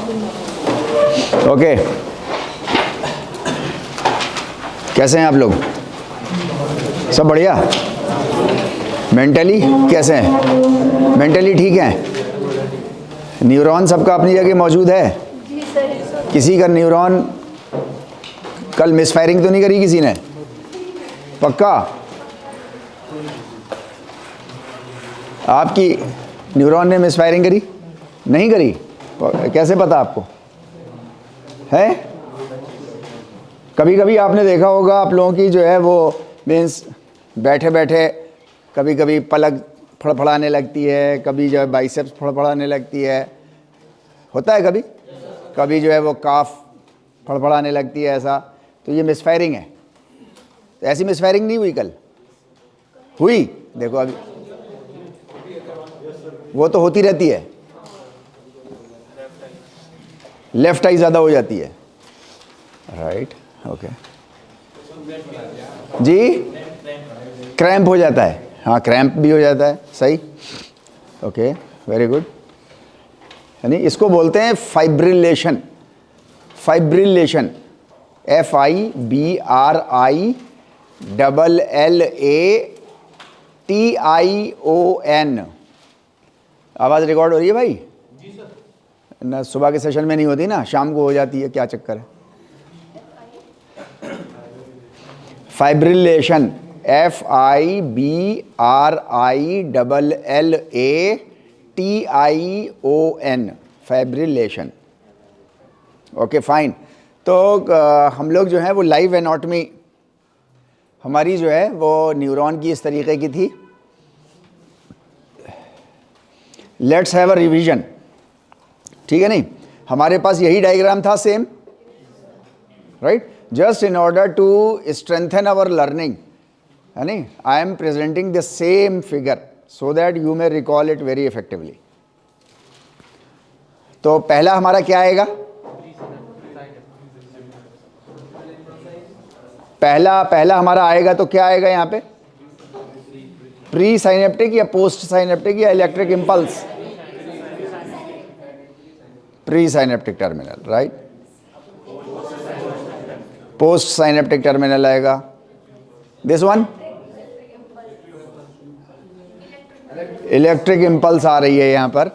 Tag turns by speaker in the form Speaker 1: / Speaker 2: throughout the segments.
Speaker 1: Okay, कैसे हैं आप लोग? सब बढ़िया? मेंटली कैसे हैं? मेंटली ठीक हैं? न्यूरॉन सबका अपनी जगह मौजूद है? किसी का न्यूरॉन कल मिसफायरिंग तो नहीं करी किसी ने? पक्का? आपकी न्यूरॉन ने मिसफायरिंग करी? नहीं करी? कैसे पता आपको? है? कभी कभी आपने देखा होगा आप लोगों की जो है वो मीन्स बैठे बैठे कभी कभी पलक फड़फड़ाने लगती है, कभी जो है बाइसेप्स फड़फड़ाने लगती है, होता है कभी कभी जो है वो काफ फड़फड़ाने लगती है, ऐसा। तो ये मिसफायरिंग है। तो ऐसी मिसफायरिंग नहीं हुई कल? हुई? देखो अभी वो तो होती रहती है, लेफ्ट आई ज़्यादा हो जाती है, राइट? ओके जी, क्रैम्प हो जाता है, हाँ क्रैम्प भी हो जाता है, सही। Okay, very good. यानी इसको बोलते हैं फाइब्रिलेशन। Fibrillation, FIBRILLATION। आवाज़ रिकॉर्ड हो रही है भाई? जी सर। ना सुबह के सेशन में नहीं होती ना, शाम को हो जाती है, क्या चक्कर है? Fibrillation, FIBRILLATION, fibrillation. Okay fine. तो हम लोग जो है वो लाइव एनाटॉमी हमारी जो है वो न्यूरॉन की इस तरीके की थी। लेट्स हैव अ रिवीजन, ठीक है? नहीं, हमारे पास यही डायग्राम था, same, right? Just in order to strengthen our learning, है नहीं, I am presenting the same figure so that you may recall it very effectively. तो पहला हमारा क्या आएगा? पहला हमारा आएगा तो क्या आएगा यहाँ पे? प्री साइनेप्टिक या पोस्ट साइनेप्टिक या electric impulse? Pre synaptic terminal, right? Post synaptic terminal आएगा। दिस वन इलेक्ट्रिक इम्पल्स आ रही है यहाँ पर।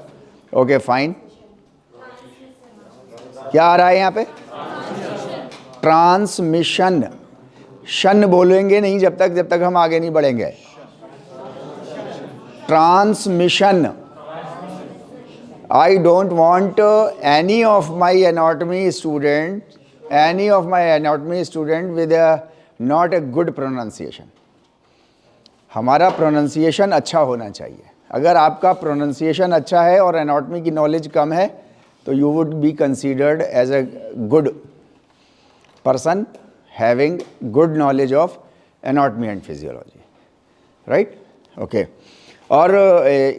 Speaker 1: Okay fine. क्या आ रहा है यहाँ पे? ट्रांसमिशन। शन बोलेंगे नहीं जब तक हम आगे नहीं बढ़ेंगे। Transmission. I don't want any of my anatomy student with a not a good pronunciation. हमारा प्रोनाउंसिएशन अच्छा होना चाहिए। अगर आपका प्रोनाउंसिएशन अच्छा है और एनाटॉमी की नॉलेज कम है तो you would be considered as a good person having good knowledge of anatomy and physiology, right? Okay. और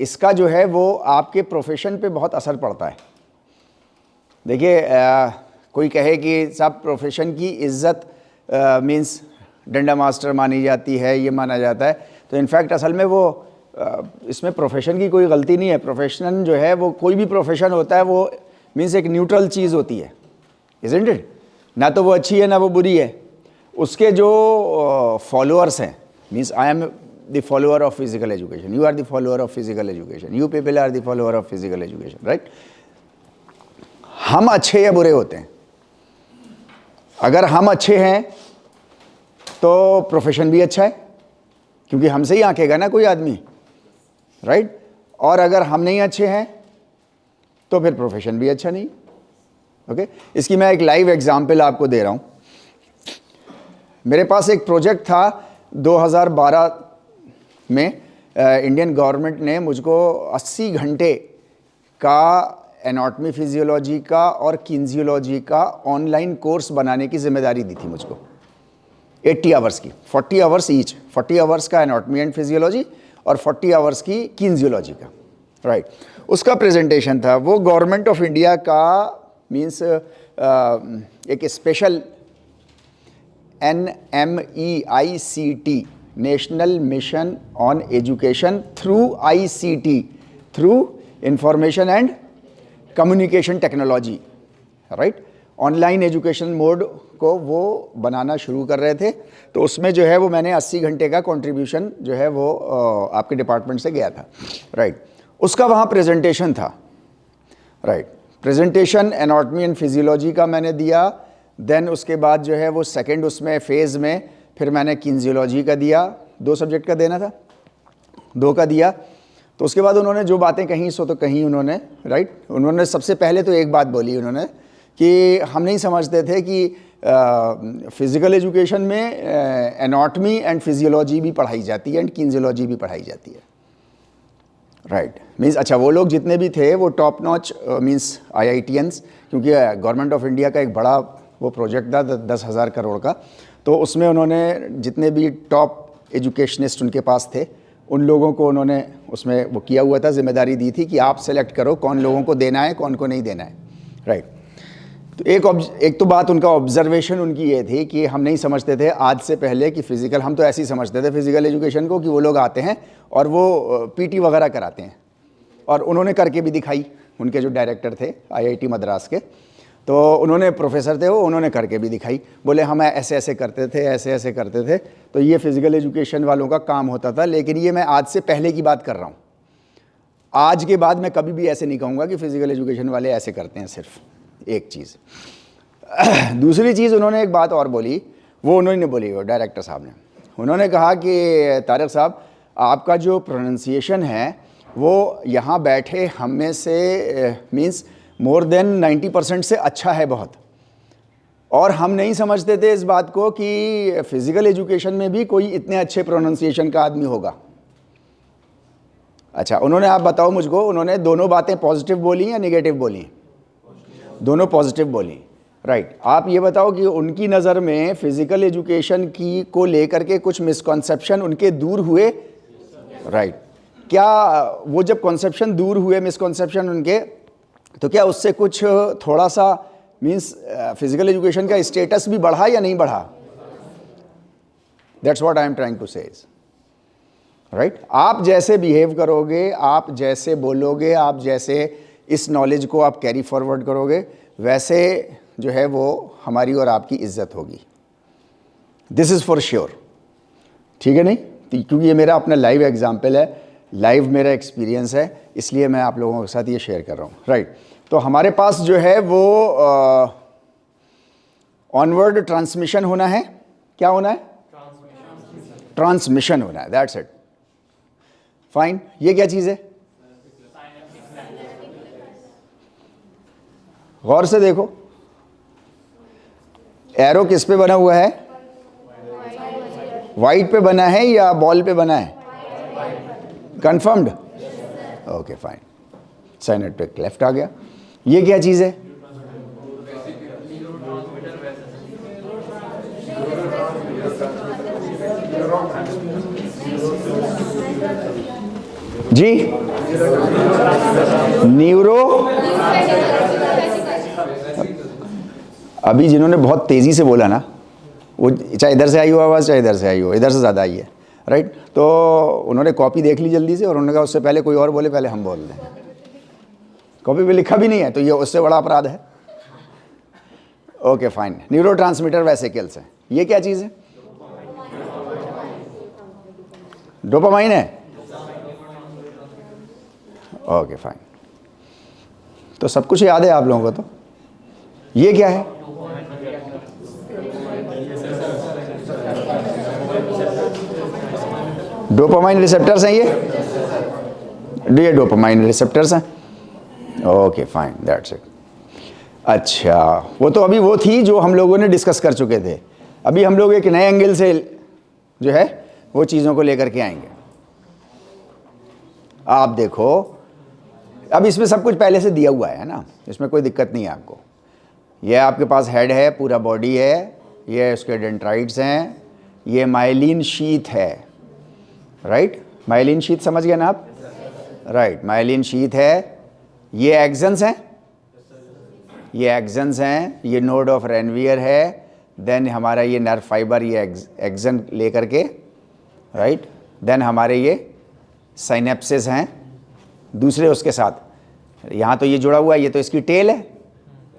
Speaker 1: इसका जो है वो आपके प्रोफेशन पे बहुत असर पड़ता है। देखिए, कोई कहे कि सब प्रोफेशन की इज्जत मीन्स डंडा मास्टर मानी जाती है, ये माना जाता है, तो इनफैक्ट असल में वो इसमें प्रोफेशन की कोई गलती नहीं है। प्रोफेशन जो है वो कोई भी प्रोफेशन होता है वो मीन्स एक न्यूट्रल चीज़ होती है, इज़न्ट इट? ना तो वो अच्छी है ना वो बुरी है। उसके जो फॉलोअर्स हैं, means I am the follower of physical education, you are the follower of physical education, you people are the follower of physical education, right? हम अच्छे या बुरे होते हैं? अगर हम अच्छे हैं तो प्रोफेशन भी अच्छा है, क्योंकि हमसे ही आंकेगा ना कोई आदमी, राइट? और अगर हम नहीं अच्छे हैं तो फिर प्रोफेशन भी अच्छा नहीं। ओके, इसकी मैं एक लाइव एग्जांपल आपको दे रहा हूं। मेरे पास एक प्रोजेक्ट था 2012 में, इंडियन गवर्नमेंट ने मुझको 80 घंटे का एनाटॉमी फिजियोलॉजी का और किन्जियोलॉजी का ऑनलाइन कोर्स बनाने की जिम्मेदारी दी थी मुझको। 80 आवर्स की, 40 आवर्स ईच, 40 आवर्स का एनाटॉमी एंड फिजियोलॉजी और 40 आवर्स की किन्जियोलॉजी का, राइट? उसका प्रेजेंटेशन था। वो गवर्नमेंट ऑफ इंडिया का मीन्स एक special NMEICT, national mission on education through ICT, through information and communication technology, right. Online education mode को वो बनाना शुरू कर रहे थे, तो उसमें जो है वो मैंने 80 घंटे का कंट्रीब्यूशन जो है वो आपके डिपार्टमेंट से गया था, राइट। उसका वहाँ प्रेजेंटेशन था, right. Presentation anatomy and physiology का मैंने दिया। देन उसके बाद जो है वो सेकंड उसमें फेज़ में फिर मैंने किन्जियोलॉजी का दिया, 2 सब्जेक्ट का देना था, 2 का दिया। तो उसके बाद उन्होंने जो बातें कहीं सो तो कहीं उन्होंने, राइट, उन्होंने सबसे पहले तो एक बात बोली उन्होंने कि हम नहीं समझते थे कि फिज़िकल एजुकेशन में एनाटॉमी एंड फिजियोलॉजी भी पढ़ाई जाती है एंड किन्जियोलॉजी भी पढ़ाई जाती है, राइट। मीन्स अच्छा, वो लोग जितने भी थे वो टॉप नॉच मीन्स IITians, क्योंकि गवर्नमेंट ऑफ इंडिया का एक बड़ा वो प्रोजेक्ट था 10,000 करोड़ का, तो उसमें उन्होंने जितने भी टॉप एजुकेशनिस्ट उनके पास थे उन लोगों को उन्होंने उसमें वो किया हुआ था, जिम्मेदारी दी थी कि आप सेलेक्ट करो कौन लोगों को देना है कौन को नहीं देना है, राइट। तो एक तो बात उनका ऑब्जर्वेशन उनकी ये थी कि हम नहीं समझते थे आज से पहले कि फ़िज़िकल, हम तो ऐसे ही समझते थे फ़िज़िकल एजुकेशन को कि वो लोग आते हैं और वो PT वगैरह कराते हैं, और उन्होंने करके भी दिखाई। उनके जो डायरेक्टर थे IIT मद्रास के, तो उन्होंने प्रोफेसर थे वो, उन्होंने करके भी दिखाई, बोले हम ऐसे ऐसे करते थे, ऐसे ऐसे करते थे। तो ये फ़िज़िकल एजुकेशन वालों का काम होता था। लेकिन ये मैं आज से पहले की बात कर रहा हूँ, आज के बाद मैं कभी भी ऐसे नहीं कहूँगा कि फ़िज़िकल एजुकेशन वाले ऐसे करते हैं। सिर्फ एक चीज़। दूसरी चीज़ उन्होंने एक बात और बोली, वो उन्होंने बोली, वो डायरेक्टर साहब ने, उन्होंने कहा कि तारिक साहब आपका जो प्रोनंसिएशन है वो यहाँ बैठे हम में से मीन्स मोर देन 90% से अच्छा है बहुत, और हम नहीं समझते थे इस बात को कि फ़िज़िकल एजुकेशन में भी कोई इतने अच्छे प्रोनंसिएशन का आदमी होगा। अच्छा, उन्होंने, आप बताओ मुझको, उन्होंने दोनों बातें पॉजिटिव बोली या नेगेटिव बोली? दोनों पॉजिटिव बोली, राइट। आप ये बताओ कि उनकी नज़र में फ़िज़िकल एजुकेशन की को लेकर के कुछ मिसकॉन्सेप्शन उनके दूर हुए, राइट। क्या वो जब कॉन्सेप्शन दूर हुए, मिसकॉन्सेप्शन उनके, तो क्या उससे कुछ थोड़ा सा मीन्स फ़िज़िकल एजुकेशन का स्टेटस भी बढ़ा या नहीं बढ़ा? That's what I am trying to say, right. आप जैसे बिहेव करोगे, आप जैसे बोलोगे, आप जैसे इस नॉलेज को आप कैरी फॉरवर्ड करोगे, वैसे जो है वो हमारी और आपकी इज्जत होगी। दिस इज़ फॉर श्योर, ठीक है नहीं? क्योंकि ये मेरा अपना लाइव एग्जाम्पल है, लाइव मेरा एक्सपीरियंस है, इसलिए मैं आप लोगों के साथ ये शेयर कर रहा हूँ, राइट। तो हमारे पास जो है वो ऑनवर्ड ट्रांसमिशन होना है। क्या होना है? ट्रांसमिशन होना है, दैट्स इट, फाइन। ये क्या चीज़ है? गौर से देखो, एरो किस पे बना हुआ है? वाइट पे बना है या बॉल पे बना है? Confirmed? Okay fine, synaptic left आ गया। ये क्या चीज़ है? जी, न्यूरो। अभी जिन्होंने बहुत तेज़ी से बोला ना, वो चाहे इधर से आई हो आवाज़, चाहे इधर से आई हो, इधर से ज़्यादा आई है, राइट। तो उन्होंने कॉपी देख ली जल्दी से और उन्होंने कहा उससे पहले कोई और बोले पहले हम बोल दें। कॉपी पे लिखा भी नहीं है, तो ये उससे बड़ा अपराध है। ओके फाइन, न्यूरोट्रांसमीटर वेसिकल्स है। ये क्या चीज़ है? डोपामाइन है। ओके फाइन, तो सब कुछ याद है आप लोगों को। तो ये क्या है? डोपामाइन रिसेप्टर्स हैं ये डोपामाइन रिसेप्टर्स हैं। Okay fine, that's it. अच्छा, वो तो अभी वो थी जो हम लोगों ने डिस्कस कर चुके थे। अभी हम लोग एक नए एंगल से जो है वो चीज़ों को लेकर के आएंगे। आप देखो, अब इसमें सब कुछ पहले से दिया हुआ है ना, इसमें कोई दिक्कत नहीं है आपको। ये आपके पास हेड है, पूरा बॉडी है, ये उसके डेंड्राइट्स हैं, ये माइलिन शीथ है, राइट। माइलिन शीथ समझ गए ना आप? राइट, माइलिन शीथ है। ये एक्सन्स हैं, ये एक्सन्स हैं, ये नोड ऑफ रेनवियर है। देन हमारा ये नर्व फाइबर, ये एक्सन लेकर के, राइट। देन हमारे ये साइनेप्सिस हैं दूसरे उसके साथ। यहाँ तो ये जुड़ा हुआ है, ये तो इसकी टेल है,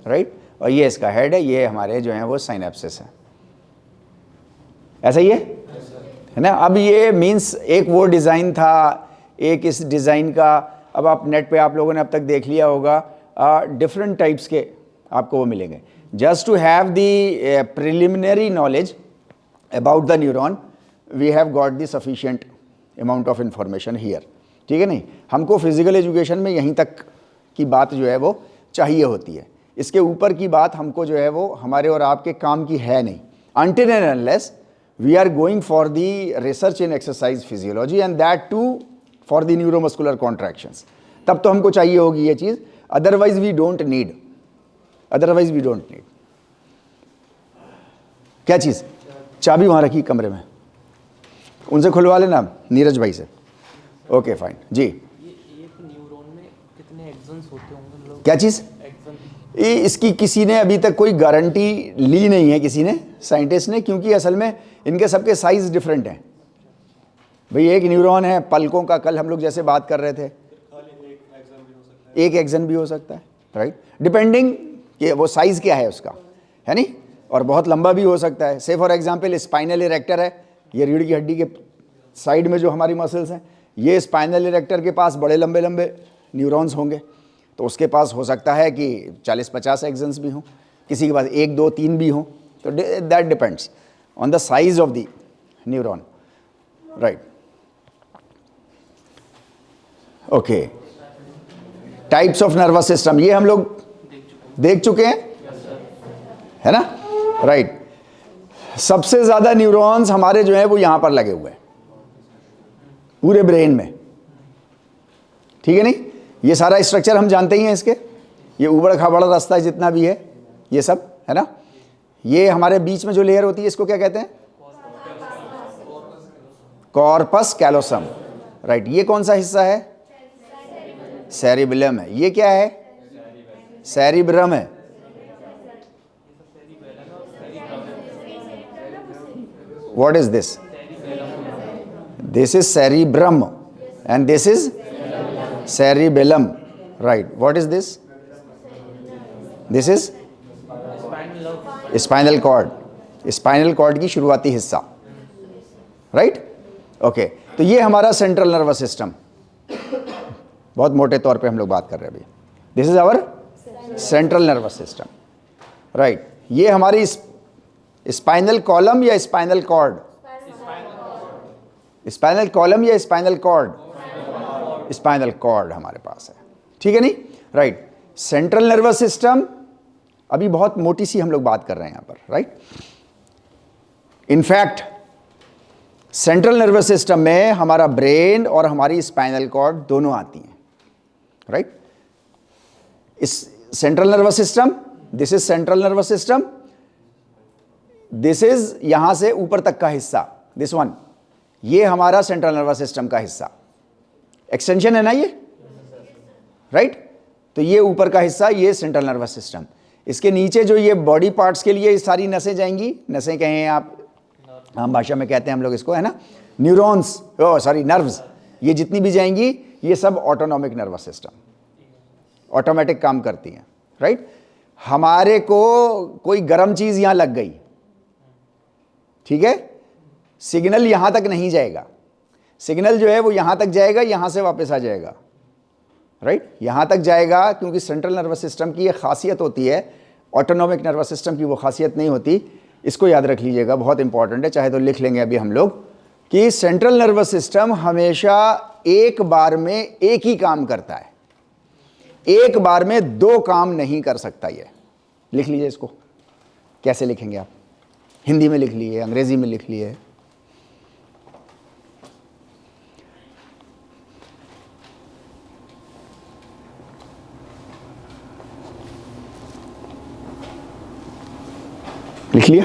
Speaker 1: राइट। और ये इसका हेड है, ये हमारे जो हैं वो साइनेप्सिस है। ऐसा ही है ना। अब ये मीन्स एक वो डिज़ाइन था, एक इस डिज़ाइन का, अब आप नेट पे आप लोगों ने अब तक देख लिया होगा, डिफरेंट टाइप्स के आपको वो मिलेंगे। Just to have the preliminary knowledge about the neuron we have got the sufficient amount of information here, ठीक है नहीं। हमको फिजिकल एजुकेशन में यहीं तक की बात जो है वो चाहिए होती है, इसके ऊपर की बात हमको जो है वो हमारे और आपके काम की है नहीं। until and unless we are going for the research in exercise physiology and that too for the neuromuscular contractions, तब तो हमको चाहिए होगी ये चीज़, otherwise we don't need, otherwise we don't need। क्या चीज़? चाबी वहाँ रखी कमरे में, उनसे खुलवा लेना नीरज भाई से। ओके फाइन जी।
Speaker 2: ये एक न्यूरॉन में कितने एक्सन्स होते होंगे लोग?
Speaker 1: क्या चीज़? इसकी किसी ने अभी तक कोई गारंटी ली नहीं है, किसी ने, साइंटिस्ट ने, क्योंकि असल में इनके सबके साइज डिफरेंट हैं। भाई एक न्यूरॉन है पलकों का, कल हम लोग जैसे बात कर रहे थे, एक एक्सन भी हो सकता है, राइट, डिपेंडिंग कि वो साइज क्या है उसका, है नहीं, और बहुत लंबा भी हो सकता है। से फॉर एग्जांपल स्पाइनल इरेक्टर है, ये रीढ़ की हड्डी के साइड में जो हमारी मसल्स हैं, ये स्पाइनल इरेक्टर के पास बड़े लंबे लंबे न्यूरॉन्स होंगे, तो उसके पास हो सकता है कि 40-50 एक्सन्स भी हों, किसी के पास 1, 2, 3 भी हों, तो that depends on the size of the neuron, right. Okay, types of nervous system ये हम लोग देख चुके हैं, है ना, राइट। सबसे ज़्यादा न्यूरॉन्स हमारे जो हैं वो यहाँ पर लगे हुए हैं पूरे ब्रेन में, ठीक है नहीं। ये सारा स्ट्रक्चर हम जानते ही हैं इसके, ये ऊबड़ खाबड़ रास्ता जितना भी है ये सब, है ना। ये हमारे बीच में जो लेयर होती है इसको क्या कहते हैं? Corpus callosum, right. ये कौन सा हिस्सा है? सेरिबेलम है। ये क्या है? सेरिब्रम है। What is this? This is cerebrum and this is cerebellum, right. What is this? This is spinal cord, spinal cord की शुरुआती हिस्सा, right? Okay, तो ये हमारा सेंट्रल नर्वस सिस्टम, बहुत मोटे तौर पे हम लोग बात कर रहे हैं अभी। This is our central nervous system, right. ये हमारी स्पाइनल कॉलम या स्पाइनल कॉर्ड? स्पाइनल कॉलम या स्पाइनल कॉर्ड? स्पाइनल कॉर्ड हमारे पास है, ठीक है नहीं, राइट। सेंट्रल नर्वस सिस्टम अभी बहुत मोटी सी हम लोग बात कर रहे हैं यहां पर, right. In fact central nervous system में हमारा ब्रेन और हमारी स्पाइनल कॉर्ड दोनों आती हैं, राइट। इस central nervous system, this is central nervous system, this is यहां से ऊपर तक का हिस्सा, दिस वन, ये हमारा सेंट्रल नर्वस सिस्टम का हिस्सा, एक्सटेंशन है ना ये, राइट। तो ये ऊपर का हिस्सा, ये सेंट्रल नर्वस सिस्टम। इसके नीचे जो ये बॉडी पार्ट्स के लिए सारी नसें जाएंगी, नसें कहें आप, आम भाषा में कहते हैं हम लोग इसको, है ना, न्यूरॉन्स, सॉरी नर्व्स, ये जितनी भी जाएंगी ये सब ऑटोनॉमिक नर्वस सिस्टम, ऑटोमेटिक काम करती हैं, राइट। हमारे को कोई गर्म चीज़ यहाँ लग गई, ठीक है, सिग्नल यहाँ तक नहीं जाएगा, सिग्नल जो है वो यहाँ तक जाएगा, यहाँ से वापस आ जाएगा, राइट, यहाँ तक जाएगा, क्योंकि सेंट्रल नर्वस सिस्टम की ये खासियत होती है, ऑटोनॉमिक नर्वस सिस्टम की वो खासियत नहीं होती। इसको याद रख लीजिएगा, बहुत इंपॉर्टेंट है, चाहे तो लिख लेंगे अभी हम लोग, कि सेंट्रल नर्वस सिस्टम हमेशा एक बार में एक ही काम करता है, एक बार में दो काम नहीं कर सकता। ये लिख लीजिए, इसको कैसे लिखेंगे आप? हिंदी में लिख लिए, अंग्रेजी में लिख लिए, लिख लिया,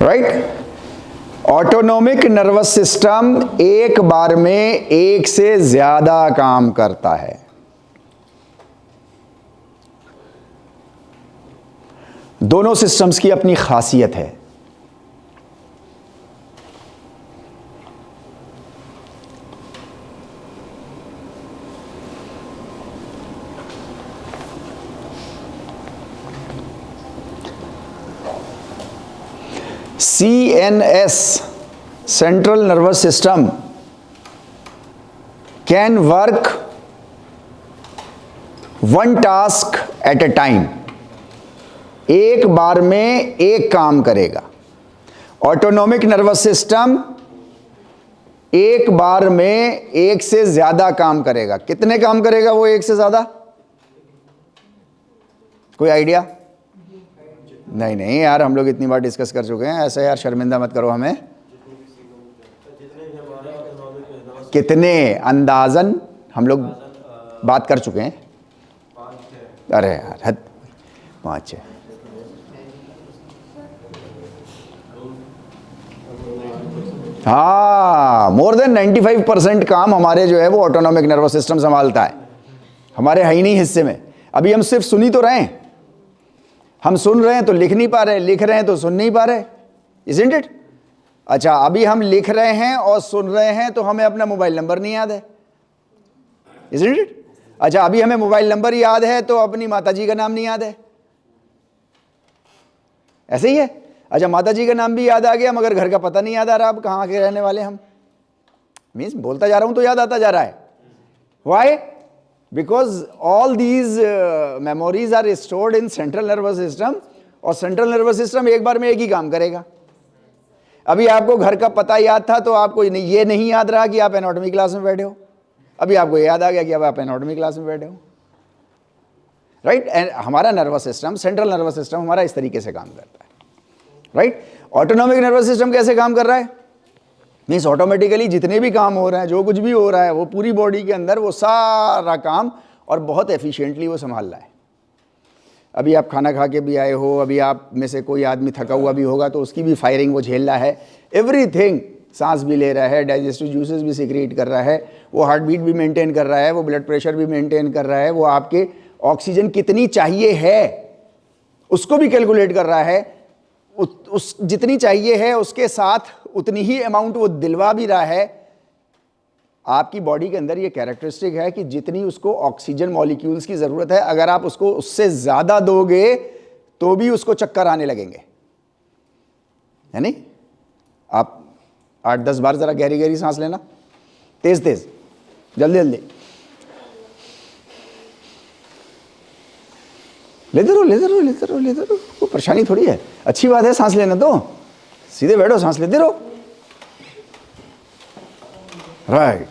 Speaker 1: राइट। ऑटोनॉमिक नर्वस सिस्टम एक बार में एक से ज्यादा काम करता है। दोनों सिस्टम्स की अपनी खासियत है। CNS, central nervous system, can work one task at a time. एक बार में एक काम करेगा. ऑटोनॉमिक नर्वस सिस्टम एक बार में एक से ज्यादा काम करेगा. कितने काम करेगा वो एक से ज्यादा? कोई आइडिया? नहीं यार, हम लोग इतनी बार डिस्कस कर चुके हैं. ऐसे यार शर्मिंदा मत करो हमें. कितने अंदाजन हम लोग बात कर चुके हैं? अरे यार हद, 5-6. हाँ, मोर देन 95% काम हमारे जो है वो ऑटोनॉमिक नर्वस सिस्टम संभालता है. हमारे है ही नहीं हिस्से में. अभी हम सिर्फ सुन ही तो रहे हैं. हम सुन रहे हैं तो लिख नहीं पा रहे, लिख रहे हैं तो सुन नहीं पा रहे. Isn't it? अच्छा, अभी हम लिख रहे हैं और सुन रहे हैं तो हमें अपना मोबाइल नंबर नहीं याद है. Isn't it? अच्छा, अभी हमें मोबाइल नंबर याद है तो अपनी माताजी का नाम नहीं याद है. ऐसे ही है. अच्छा, माताजी का नाम भी याद आ गया मगर घर का पता नहीं याद आ रहा. अब कहाँ के रहने वाले हम? मीन्स बोलता जा रहा हूं तो याद आता जा रहा है. Why? Because all these memories are stored in central nervous system, और सेंट्रल नर्वस सिस्टम एक बार में एक ही काम करेगा. अभी आपको घर का पता याद था तो आपको ये नहीं याद रहा कि आप एनाटॉमी क्लास में बैठे हो. अभी आपको याद आ गया कि अब आप एनाटॉमी क्लास में बैठे हो. राइट? एंड हमारा nervous system, central nervous system हमारा इस तरीके से काम करता है. राइट? ऑटोनॉमिक नर्वस सिस्टम कैसे काम कर रहा है? मीन्स ऑटोमेटिकली जितने भी काम हो रहे हैं, जो कुछ भी हो रहा है, वो पूरी बॉडी के अंदर वो सारा काम और बहुत एफिशिएंटली वो संभाल रहा है. अभी आप खाना खा के भी आए हो, अभी आप में से कोई आदमी थका हुआ भी होगा तो उसकी भी फायरिंग वो झेल रहा है. एवरीथिंग. सांस भी ले रहा है, डाइजेस्टिव जूसेस भी सीक्रेट कर रहा है, वो हार्ट बीट भी मेंटेन कर रहा है, वो ब्लड प्रेशर भी मेंटेन कर रहा है, वो आपके ऑक्सीजन कितनी चाहिए है उसको भी कैलकुलेट कर रहा है. उस जितनी चाहिए है उसके साथ उतनी ही अमाउंट वो दिलवा भी रहा है. आपकी बॉडी के अंदर ये कैरेक्टरिस्टिक है कि जितनी उसको ऑक्सीजन मॉलिक्यूल्स की ज़रूरत है, अगर आप उसको उससे ज़्यादा दोगे तो भी उसको चक्कर आने लगेंगे. है नहीं? आप 8-10 बार ज़रा गहरी गहरी सांस लेना, तेज तेज, जल्दी जल्दी. लेते रहो लेते रहो लेते रहो लेते रहो. कोई परेशानी थोड़ी है, अच्छी बात है. सांस लेना तो सीधे बैठो, सांस लेते रहो. राइट.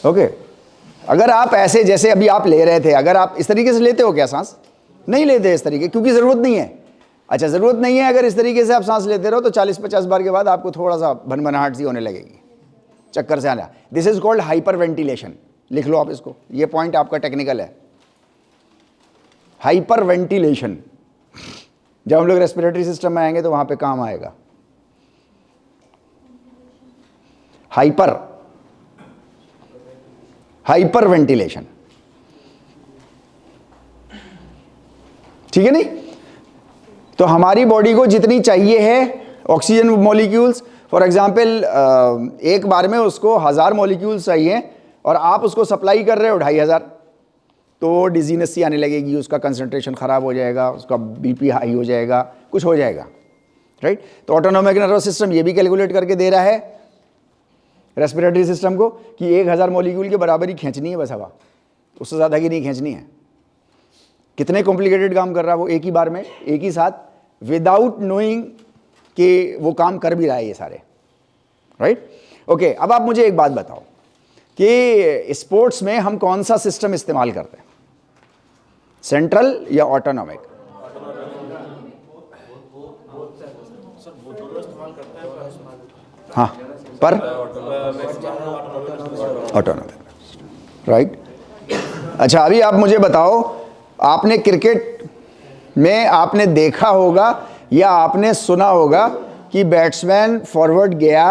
Speaker 1: ओके. अगर आप ऐसे जैसे अभी आप ले रहे थे, अगर आप इस तरीके से लेते हो क्या सांस? नहीं लेते इस तरीके, क्योंकि ज़रूरत नहीं है. अच्छा, ज़रूरत नहीं है. अगर इस तरीके से आप सांस लेते रहो तो 40-50 बार के बाद आपको थोड़ा सा भनभनाहट सी होने लगेगी, चक्कर से आना. This is called hyper ventilation. लिख लो आप इसको, ये पॉइंट आपका टेक्निकल है. Hyper ventilation. जब हम लोग रेस्पिरेटरी सिस्टम में आएंगे तो वहां पे काम आएगा. Hyper ventilation. ठीक है नहीं? तो हमारी बॉडी को जितनी चाहिए है ऑक्सीजन मॉलिक्यूल्स, फॉर एग्जांपल एक बार में उसको 1000 मॉलिक्यूल्स चाहिए और आप उसको सप्लाई कर रहे हो 2500, तो डिजीनेस सी आने लगेगी, उसका कंसंट्रेशन ख़राब हो जाएगा, उसका बीपी हाई हो जाएगा, कुछ हो जाएगा. राइट? तो ऑटोनॉमिक नर्वस सिस्टम ये भी कैलकुलेट करके दे रहा है रेस्पिरेटरी सिस्टम को कि 1000 मॉलिक्यूल के बराबर ही खींचनी है बस हवा, उससे ज़्यादा की नहीं खींचनी है. कितने कॉम्प्लिकेटेड काम कर रहा है वो एक ही बार में, एक ही साथ, विदाउट नोइंग कि वो काम कर भी रहा है ये सारे. राइट? ओके. अब आप मुझे एक बात बताओ कि स्पोर्ट्स में हम कौन सा सिस्टम इस्तेमाल करते हैं, सेंट्रल या ऑटोनॉमिक? हाँ, पर ऑटोनॉमिक. राइट? अच्छा, अभी आप मुझे बताओ, आपने क्रिकेट में आपने देखा होगा या आपने सुना होगा कि बैट्समैन फॉरवर्ड गया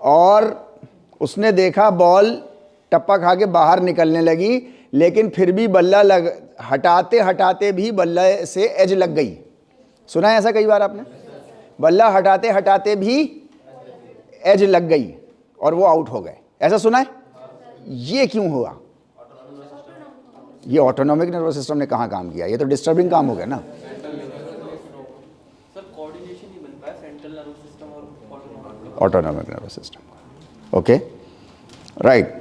Speaker 1: और उसने देखा बॉल टप्पा खा के बाहर निकलने लगी, लेकिन फिर भी बल्ला हटाते हटाते भी बल्ला से एज लग गई. सुना है ऐसा कई बार आपने? बल्ला हटाते हटाते भी एज लग गई और वो आउट हो गए. ऐसा सुना है? ये क्यों हुआ? ये ऑटोनॉमिक नर्वस सिस्टम ने कहाँ काम किया? ये तो डिस्टर्बिंग काम हो गया ना.
Speaker 2: सर कोऑर्डिनेशन नहीं बन पाया central nervous
Speaker 1: autonomic nervous system. Okay, right.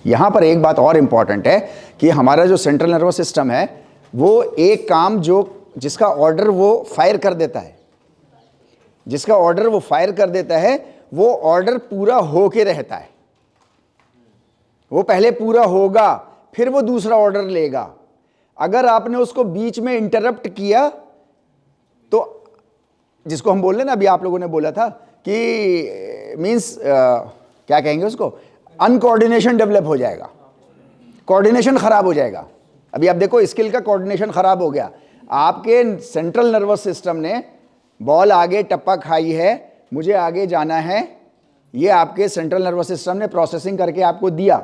Speaker 1: यहाँ पर एक बात और इम्पॉर्टेंट है कि हमारा जो सेंट्रल नर्वस सिस्टम है वो एक काम जिसका ऑर्डर वो फायर कर देता है, जिसका ऑर्डर वो फायर कर देता है, वो ऑर्डर पूरा होके रहता है। वो पहले पूरा होगा, फिर वो दूसरा ऑर्डर लेगा। अगर आपने उसको बीच में इंटरप्ट किया तो, जिसको हम बोल रहे ना, अभी आप लोगों ने बोला था कि मींस क्या कहेंगे उसको, अनकोऑर्डिनेशन डेवलप हो जाएगा, कोऑर्डिनेशन खराब हो जाएगा। अभी आप देखो, स्किल का कोऑर्डिनेशन खराब हो गया। आपके सेंट्रल नर्वस सिस्टम ने बॉल आगे टप्पा खाई है, मुझे आगे जाना है, ये आपके सेंट्रल नर्वस सिस्टम ने प्रोसेसिंग करके आपको दिया,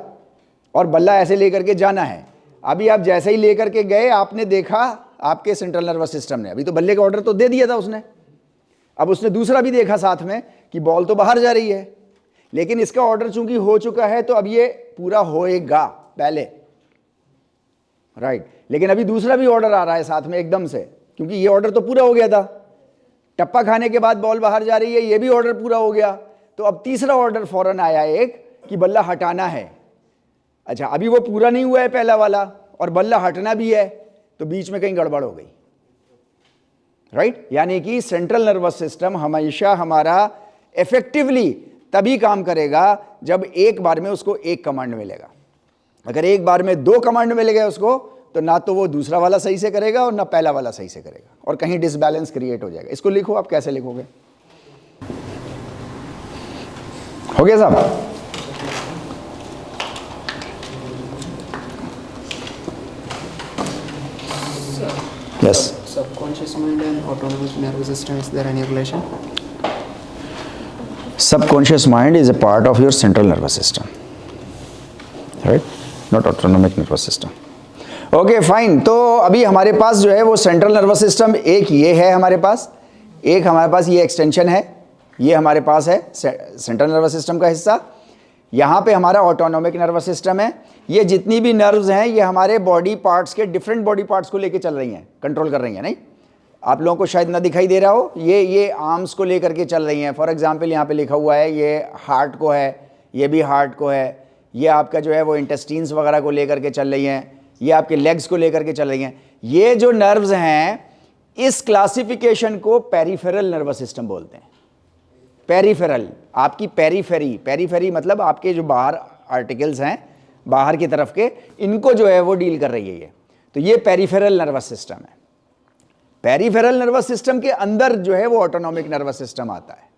Speaker 1: और बल्ला ऐसे लेकर के जाना है। अभी आप जैसे ही लेकर के गए, आपने देखा आपके सेंट्रल नर्वस सिस्टम ने, अभी तो बल्ले का ऑर्डर तो दे दिया था उसने, अब उसने दूसरा भी देखा साथ में कि बॉल तो बाहर जा रही है, लेकिन इसका ऑर्डर चूंकि हो चुका है तो अब ये पूरा होएगा पहले, राइट। लेकिन अभी दूसरा भी ऑर्डर आ रहा है साथ में एकदम से, क्योंकि ये ऑर्डर तो पूरा हो गया था, टप्पा खाने के बाद बॉल बाहर जा रही है, ये भी ऑर्डर पूरा हो गया, तो अब तीसरा ऑर्डर फौरन आया एक कि बल्ला हटाना है। अच्छा, अभी वो पूरा नहीं हुआ है पहला वाला, और बल्ला हटना भी है, तो बीच में कहीं गड़बड़ हो गई, राइट। यानी कि सेंट्रल नर्वस सिस्टम हमेशा हमारा इफेक्टिवली तभी काम करेगा जब एक बार में उसको एक कमांड मिलेगा। अगर एक बार में दो कमांड मिलेगा उसको, तो ना तो वो दूसरा वाला सही से करेगा और ना पहला वाला सही से करेगा, और कहीं डिसबैलेंस क्रिएट हो जाएगा। इसको लिखो, आप कैसे लिखोगे? हो गया साहब? Yes.
Speaker 3: Subconscious mind and autonomous nervous system, is there any relation?
Speaker 1: Subconscious mind is a part of your central nervous system, right? Not autonomic nervous system. Okay, fine. तो अभी हमारे पास जो है वो सेंट्रल नर्वस सिस्टम एक ये है हमारे पास, एक हमारे पास ये एक्सटेंशन है, ये हमारे पास है सेंट्रल नर्वस सिस्टम का हिस्सा। यहाँ पे हमारा ऑटोनॉमिक नर्वस सिस्टम है। ये जितनी भी नर्व्स हैं ये हमारे बॉडी पार्ट्स के डिफरेंट बॉडी पार्ट्स को लेके चल रही हैं, कंट्रोल कर रही हैं। नहीं, आप लोगों को शायद ना दिखाई दे रहा हो, ये आर्म्स को लेकर के चल रही हैं। फॉर एग्जांपल यहाँ पे लिखा हुआ है, ये हार्ट को है, ये भी हार्ट को है, ये आपका जो है वो इंटेस्टीन्स वगैरह को लेकर के चल रही हैं, ये आपके लेग्स को लेकर के चल रही हैं। ये जो नर्व्स हैं, इस क्लासिफिकेशन को पेरिफेरल नर्वस सिस्टम बोलते हैं। पेरिफेरल, आपकी पेरीफेरी, पेरीफेरी मतलब आपके जो बाहर आर्टिकल्स हैं, बाहर की तरफ के, इनको जो है वो डील कर रही है ये। तो ये पेरिफेरल नर्वस सिस्टम है। पेरिफेरल नर्वस सिस्टम के अंदर जो है वो ऑटोनॉमिक नर्वस सिस्टम आता है।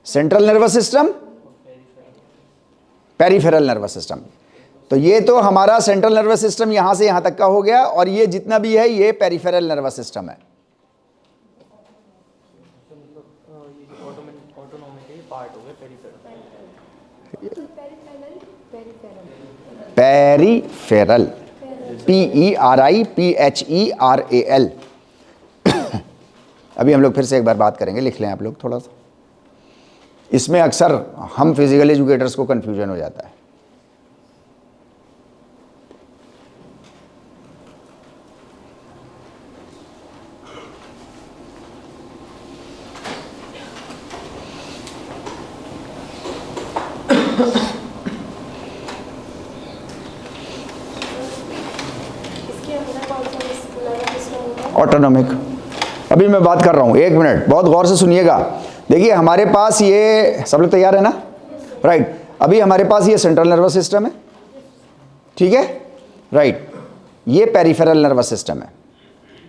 Speaker 1: Central nervous system, peripheral nervous system. तो ये तो हमारा सेंट्रल नर्वस सिस्टम यहां से यहां तक का हो गया, और ये जितना भी है ये पेरिफेरल नर्वस सिस्टम है। Peripheral, PERIPHERAL। अभी हम लोग फिर से एक बार बात करेंगे, लिख लें आप लोग थोड़ा सा। इसमें अक्सर हम फिजिकल एजुकेटर्स को कंफ्यूजन हो जाता है। ऑटोनॉमिक, अभी मैं बात कर रहा हूं, एक मिनट बहुत गौर से सुनिएगा। देखिए हमारे पास ये, सब लोग तैयार है ना? राइट। अभी हमारे पास ये सेंट्रल नर्वस सिस्टम है, ठीक है, राइट। ये पेरिफेरल नर्वस सिस्टम है।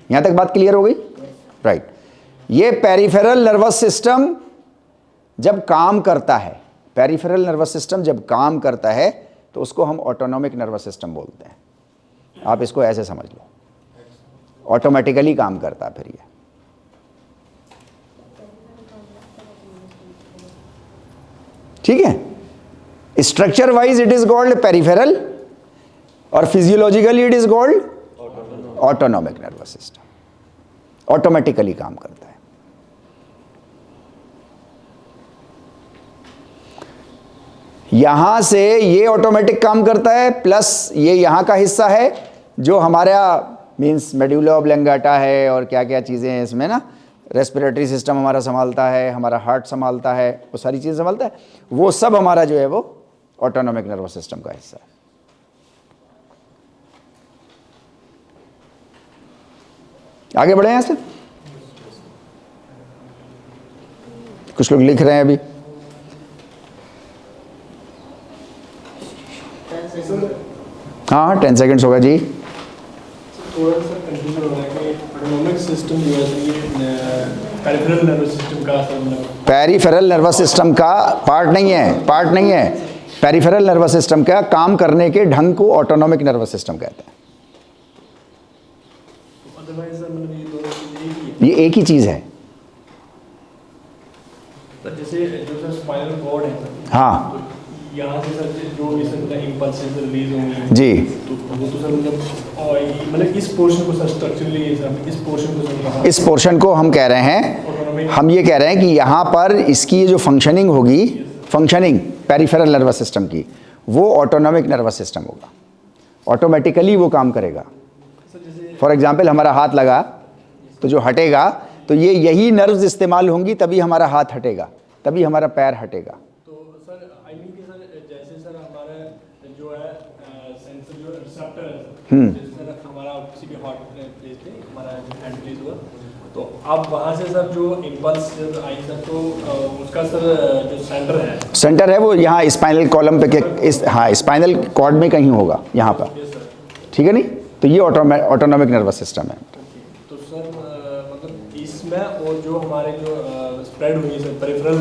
Speaker 1: यहां तक बात क्लियर हो गई? राइट। ये पेरिफेरल नर्वस सिस्टम जब काम करता है, पेरिफेरल नर्वस सिस्टम जब काम करता है तो उसको हम ऑटोनॉमिक नर्वस सिस्टम बोलते हैं। आप इसको ऐसे समझ लो, ऑटोमेटिकली काम करता है। फिर ये ठीक है, structure wise it is called peripheral, और physiologically it is called autonomic nervous system. Automatically काम करता है। यहां से ये ऑटोमेटिक काम करता है, प्लस ये यहां का हिस्सा है जो हमारा मीन्स मेडुला ऑब्लंगाटा है, और क्या क्या चीज़ें हैं इसमें ना, रेस्पिरेटरी सिस्टम हमारा संभालता है, हमारा हार्ट संभालता है, वो सारी चीज़ संभालता है, वो सब हमारा जो है वो ऑटोनॉमिक नर्वस सिस्टम का हिस्सा है। आगे बढ़े यहाँ से। कुछ लोग लिख रहे हैं अभी। हाँ 10 सेकेंड्स होगा जी।
Speaker 4: थोड़ा सा कंफ्यूजन हो रहा है कि ऑटोनॉमिक सिस्टम जो है ये पेरिफेरल नर्वस सिस्टम का मतलब
Speaker 1: पेरिफेरल नर्वस सिस्टम का पार्ट नहीं है। पेरिफेरल नर्वस सिस्टम का काम करने के ढंग को ऑटोनॉमिक नर्वस सिस्टम कहते हैं।
Speaker 4: अदरवाइज मतलब ये दोनों चीजें
Speaker 1: ये एक ही चीज़ है।
Speaker 4: तो जैसे जो सर स्पाइनल कॉर्ड है सर,
Speaker 1: हाँ
Speaker 4: तो यहाँ से सर जो भी सर इम्पल्सेस रिलीज होंगी
Speaker 1: जी,
Speaker 4: तो वो तो सर मतलब इस पोर्शन को सर स्ट्रक्चरली सर इस पोर्शन को सर
Speaker 1: इस पोर्शन को हम कह रहे हैं,
Speaker 4: ऑटोनॉमिक
Speaker 1: हम ये कह रहे हैं कि यहाँ पर इसकी जो फंक्शनिंग होगी, फंक्शनिंग पेरिफेरल नर्वस सिस्टम की, वो ऑटोनॉमिक नर्वस सिस्टम होगा, ऑटोमेटिकली वो काम करेगा। फॉर एग्जाम्पल हमारा हाथ लगा तो जो हटेगा तो ये यही नर्व्स इस्तेमाल होंगी, तभी हमारा हाथ हटेगा, तभी हमारा पैर हटेगा।
Speaker 4: तो सर आई मीन कि सर जैसे सर हमारा जो है सेंसर जो रिसेप्टर है जैसे सर हमारा किसी भी हॉट प्लेस पे हमारा हैंड प्लेस हुआ तो अब वहाँ से सर जो इम्पल्स आई सर तो उसका सर जो सेंटर है
Speaker 1: वो यहाँ स्पाइनल कॉलम पे हाँ स्पाइनल कॉर्ड में कहीं होगा यहाँ पर, ठीक है नहीं। तो ये ऑटोनॉमिक नर्वस सिस्टम है।
Speaker 4: तो सर मतलब इसमें और जो हमारे जो स्प्रेड हुई है सर पेरिफेरल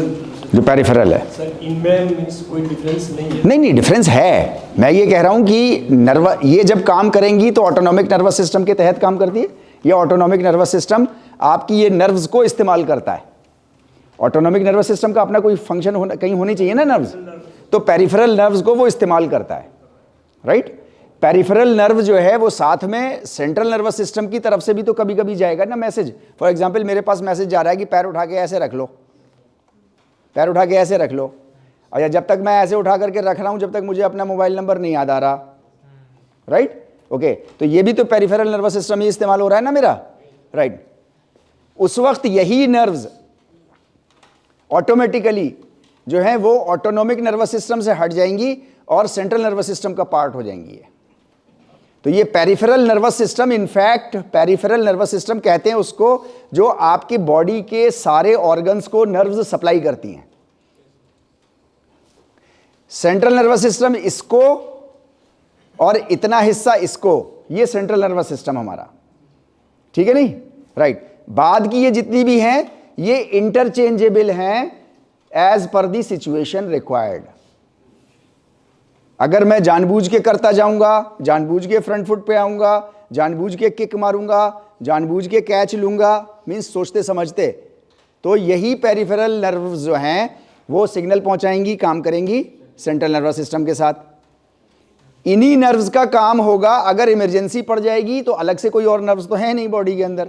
Speaker 1: जो पेरिफेरल है
Speaker 4: सर इनमें मीन्स कोई डिफरेंस नहीं है।
Speaker 1: नहीं डिफरेंस है। मैं ये कह रहा हूँ कि ये जब काम करेंगी तो ऑटोनॉमिक नर्वस सिस्टम के तहत काम करती है। ये ऑटोनॉमिक नर्वस सिस्टम आपकी ये नर्व्स को इस्तेमाल करता है। ऑटोनॉमिक नर्वस सिस्टम का अपना कोई फंक्शन कहीं होनी चाहिए ना नर्व्स, तो पेरिफेरल नर्व्स को वो इस्तेमाल करता है, राइट। पेरिफेरल नर्व जो है वो साथ में सेंट्रल नर्वस सिस्टम की तरफ से भी तो कभी कभी जाएगा ना मैसेज। फॉर एग्जांपल मेरे पास मैसेज जा रहा है कि पैर उठा के ऐसे रख लो, पैर उठा के ऐसे रख लो, और जब तक मैं ऐसे उठा करके रख रहा हूं जब तक मुझे अपना मोबाइल नंबर नहीं याद आ रहा, राइट ओके। तो ये भी तो पेरिफेरल नर्वस सिस्टम ही इस्तेमाल हो रहा है ना मेरा, राइट। उस वक्त यही नर्व्स ऑटोमेटिकली जो है वो ऑटोनॉमिक नर्वस सिस्टम से हट जाएंगी और सेंट्रल नर्वस सिस्टम का पार्ट हो जाएंगी। तो ये peripheral nervous system, in fact peripheral nervous system कहते हैं उसको जो आपकी बॉडी के सारे ऑर्गन्स को नर्व्स सप्लाई करती हैं। सेंट्रल नर्वस सिस्टम इसको और इतना हिस्सा इसको, ये सेंट्रल नर्वस सिस्टम हमारा, ठीक है नहीं, राइट। बाद की ये जितनी भी हैं ये इंटरचेंजेबल हैं as per the situation required. अगर मैं जानबूझ के करता जाऊंगा, जानबूझ के फ्रंट फुट पे आऊंगा, जानबूझ के किक मारूंगा, जानबूझ के कैच लूंगा, मीन्स सोचते समझते, तो यही पेरिफेरल नर्व्स जो हैं वो सिग्नल पहुंचाएंगी, काम करेंगी सेंट्रल नर्वस सिस्टम के साथ। इन्हीं नर्व्स का काम होगा, अगर इमरजेंसी पड़ जाएगी तो अलग से कोई और नर्व्स तो है नहीं बॉडी के अंदर,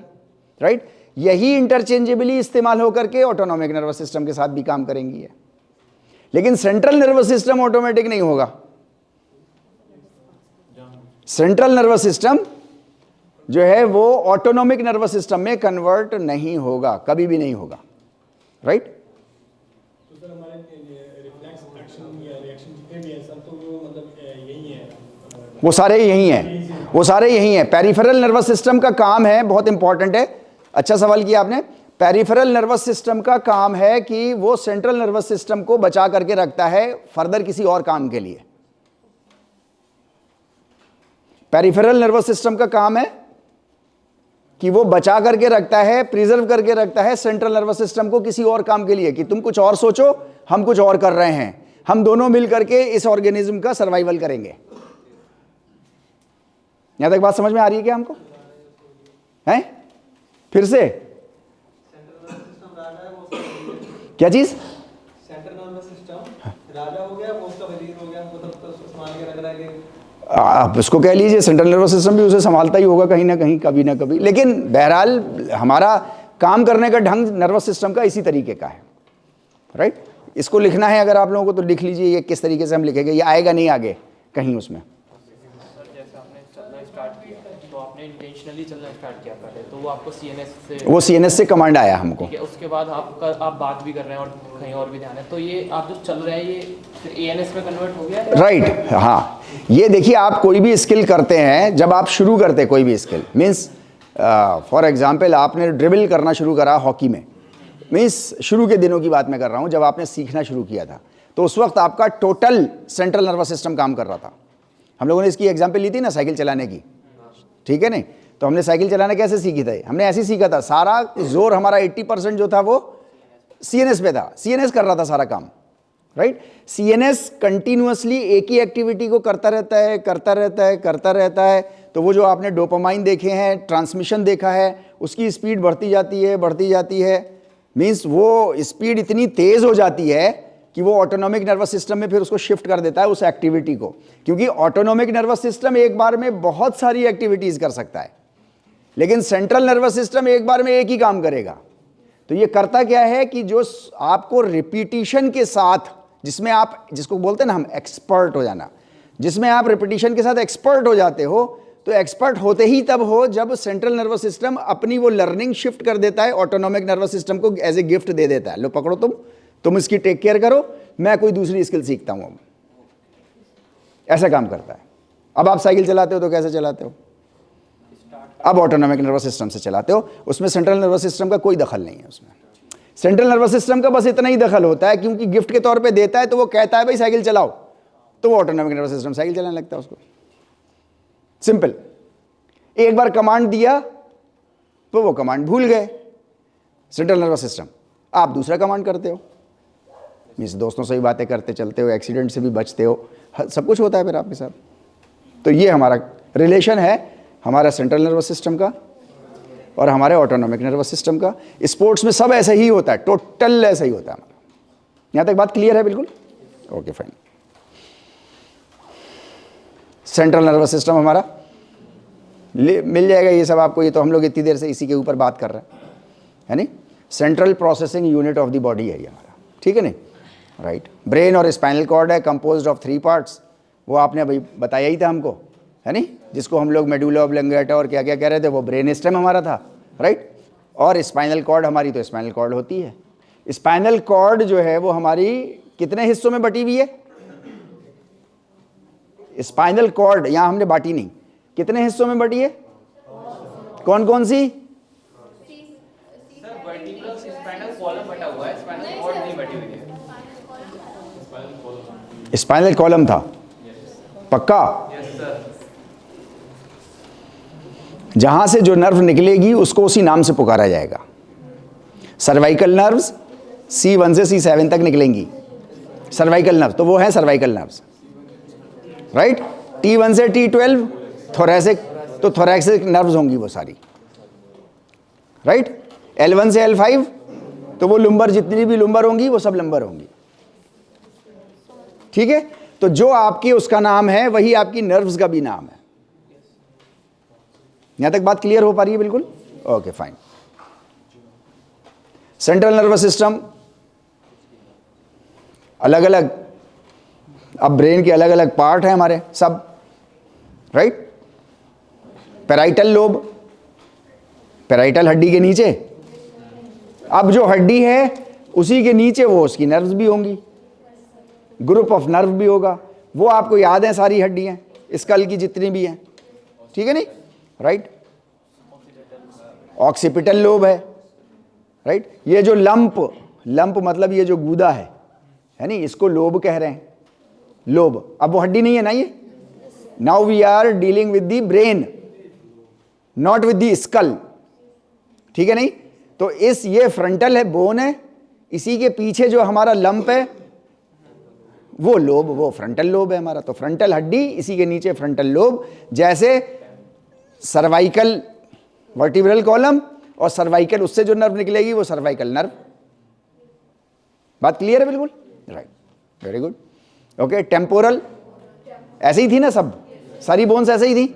Speaker 1: राइट। यही इंटरचेंजेबली इस्तेमाल होकर के ऑटोनॉमिक नर्वस सिस्टम के साथ भी काम करेंगी। लेकिन सेंट्रल नर्वस सिस्टम ऑटोमेटिक नहीं होगा। सेंट्रल नर्वस सिस्टम जो है वो ऑटोनॉमिक नर्वस सिस्टम में कन्वर्ट नहीं होगा, कभी भी नहीं होगा, राइट।
Speaker 4: तो सर हमारे रिफ्लेक्स एक्शन या रिएक्शन जितने भी हैं सर तो वो मतलब यही है,
Speaker 1: वो सारे यही हैं, वो सारे यही हैं। पेरिफेरल नर्वस सिस्टम का काम है, बहुत इंपॉर्टेंट है, अच्छा सवाल किया आपने। पेरिफेरल नर्वस सिस्टम का काम है कि वो सेंट्रल नर्वस सिस्टम को बचा करके रखता है फर्दर किसी और काम के लिए। पेरिफेरल नर्वस सिस्टम का काम है कि वो बचा करके रखता है, प्रिजर्व करके रखता है सेंट्रल नर्वस सिस्टम को किसी और काम के लिए, कि तुम कुछ और सोचो, हम कुछ और कर रहे हैं, हम दोनों मिल करके इस ऑर्गेनिज्म का सर्वाइवल करेंगे। यहां तक बात समझ में आ रही है क्या हमको? हैं? फिर से क्या चीज?
Speaker 2: सेंट्रल नर्वस सिस्टम राजा हो गया, वो उसका वजीर हो गया, मतलब तो संभाल के रख रहा है कि
Speaker 1: आप इसको कह लीजिए, सेंट्रल नर्वस सिस्टम भी उसे संभालता ही होगा कहीं ना कहीं, कभी ना कभी। लेकिन बहरहाल हमारा काम करने का ढंग नर्वस सिस्टम का इसी तरीके का है, राइट। इसको लिखना है अगर आप लोगों को तो लिख लीजिए ये किस तरीके से हम लिखेंगे, ये आएगा नहीं आगे कहीं उसमें।
Speaker 2: सर जैसे आपने चलना स्टार्ट किया तो आपने
Speaker 5: आपने इंटेंशनली चलना स्टार्ट किया पहले, तो वो आपको सीएनएस से,
Speaker 1: वो सीएनएस से कमांड आया हमको।
Speaker 5: ठीक है, उसके बाद आप बात भी कर रहे हैं और कहीं और भी ध्यान है, तो ये आप जो चल रहे हैं ये फिर एएनएस में कन्वर्ट हो गया?
Speaker 1: राइट, हाँ। ये देखिए, आप कोई भी स्किल करते हैं, जब आप शुरू करते हैं कोई भी स्किल, मीन्स फॉर एग्जाम्पल आपने ड्रिबल करना शुरू करा हॉकी में, मीन्स शुरू के दिनों की बात मैं कर रहा हूँ, जब आपने सीखना शुरू किया था, तो उस वक्त आपका टोटल सेंट्रल नर्वस सिस्टम काम कर रहा था। हम लोगों ने इसकी एग्जाम्पल ली थी ना साइकिल चलाने की, ठीक है नहीं? तो हमने साइकिल चलाना कैसे सीखी थी? हमने ऐसे सीखा था, सारा जोर हमारा 80% जो था वो सीएनएस पे था, सीएनएस कर रहा था सारा काम, राइट? सीएनएस कंटिन्यूअसली एक ही एक्टिविटी को करता रहता है, करता रहता है, करता रहता है। तो वो जो आपने डोपामाइन देखे हैं, ट्रांसमिशन देखा है, उसकी स्पीड बढ़ती जाती है, बढ़ती जाती है, मीन्स वो स्पीड इतनी तेज हो जाती है कि वो ऑटोनॉमिक नर्वस सिस्टम में फिर उसको शिफ्ट कर देता है उस एक्टिविटी को, क्योंकि ऑटोनॉमिक नर्वस सिस्टम एक बार में बहुत सारी एक्टिविटीज कर सकता है, लेकिन सेंट्रल नर्वस सिस्टम एक बार में एक ही काम करेगा। तो ये करता क्या है कि जो आपको रिपीटिशन के साथ, जिसमें आप, जिसको बोलते हैं ना हम एक्सपर्ट हो जाना, जिसमें आप रिपीटिशन के साथ एक्सपर्ट हो जाते हो, तो एक्सपर्ट होते ही तब हो जब सेंट्रल नर्वस सिस्टम अपनी वो लर्निंग शिफ्ट कर देता है, ऑटोनॉमिक नर्वस सिस्टम को एज ए गिफ्ट दे देता है, लो पकड़ो तुम इसकी टेक केयर करो, मैं कोई दूसरी स्किल सीखता हूं। अब ऐसा काम करता है। अब आप साइकिल चलाते हो तो कैसे चलाते हो? अब ऑटोनॉमिक नर्वस सिस्टम से चलाते हो, उसमें सेंट्रल नर्वस सिस्टम का कोई दखल नहीं है। उसमें सेंट्रल नर्वस सिस्टम का बस इतना ही दखल होता है, क्योंकि गिफ्ट के तौर पे देता है, तो वो कहता है भाई साइकिल चलाओ, तो वो ऑटोनॉमिक नर्वस सिस्टम साइकिल चलाने लगता है उसको। सिंपल। एक बार कमांड दिया तो वो कमांड भूल गए सेंट्रल नर्वस सिस्टम, आप दूसरा कमांड करते हो, मीन्स दोस्तों से भी बातें करते चलते हो, एक्सीडेंट से भी बचते हो, सब कुछ होता है फिर आपके साथ। तो ये हमारा रिलेशन है हमारा सेंट्रल नर्वस सिस्टम का और हमारे ऑटोनॉमिक नर्वस सिस्टम का। स्पोर्ट्स में सब ऐसा ही होता है, टोटल ऐसा ही होता है हमारा। यहाँ तक बात क्लियर है? बिल्कुल okay, fine. Central nervous system हमारा मिल जाएगा ये सब आपको, ये तो हम लोग इतनी देर से इसी के ऊपर बात कर रहे हैं, है नहीं? Central processing unit of the body है ये हमारा, ठीक है नहीं? राइट। ब्रेन और स्पाइनल कॉर्ड है, कंपोज्ड ऑफ 3 पार्ट्स, वो आपने अभी बताया ही था हमको, है नहीं? जिसको हम लोग मेडुला ऑब्लंगेटा और क्या क्या कह रहे थे, वो ब्रेन स्टेम हमारा था, राइट। और स्पाइनल कॉर्ड हमारी, तो स्पाइनल कॉर्ड होती है। स्पाइनल कॉर्ड जो है वो हमारी कितने हिस्सों में बटी हुई है? स्पाइनल कॉर्ड यहाँ हमने बांटी नहीं, कितने हिस्सों में बटी है? कौन कौन सी?
Speaker 5: स्पाइनल कॉलम बटा हुआ है, स्पाइनल कॉर्ड नहीं बटी हुई है।
Speaker 1: स्पाइनल कॉलम था, पक्का? जहां से जो नर्व निकलेगी उसको उसी नाम से पुकारा जाएगा। सर्वाइकल नर्व्स C1 से C7 तक निकलेंगी, सर्वाइकल नर्व, तो वो है सर्वाइकल नर्व्स, राइट। T1 से T12 थोरैसिक, तो थोरैसिक नर्व्स होंगी वो सारी, राइट। L1 से L5 तो वो लुम्बर, जितनी भी लुम्बर होंगी वो सब लंबर होंगी, ठीक है। तो जो आपकी उसका नाम है वही आपकी नर्व्स का भी नाम है। यहां तक बात क्लियर हो पा रही है? बिल्कुल okay, fine. Central nervous system अलग अलग, अब ब्रेन के अलग अलग पार्ट हैं हमारे सब, राइट। पैराइटल लोब, पैराइटल हड्डी के नीचे, अब जो हड्डी है उसी के नीचे वो उसकी नर्व्स भी होंगी, ग्रुप ऑफ नर्व भी होगा, वो आपको याद है सारी हड्डियां स्कल की जितनी भी हैं, ठीक है नहीं, राइट। ऑक्सीपिटल लोब है, राइट। ये जो लंप मतलब ये जो गूदा है नहीं, इसको लोब कह रहे हैं, लोब। अब वो हड्डी नहीं है ना ये। Now we are dealing with the brain, not with the skull, ठीक है नहीं। तो ये फ्रंटल है, बोन है, इसी के पीछे जो हमारा लंप है वो लोब, वो फ्रंटल लोब है हमारा। तो फ्रंटल हड्डी, इसी के नीचे फ्रंटल लोब। जैसे सर्वाइकल वर्टिब्रल कॉलम और सर्वाइकल, उससे जो नर्व निकलेगी वो सर्वाइकल नर्व। बात क्लियर है? बिल्कुल right, very good, okay. Temporal ऐसे ही थी ना, सब सारी बोन्स ऐसे ही थी,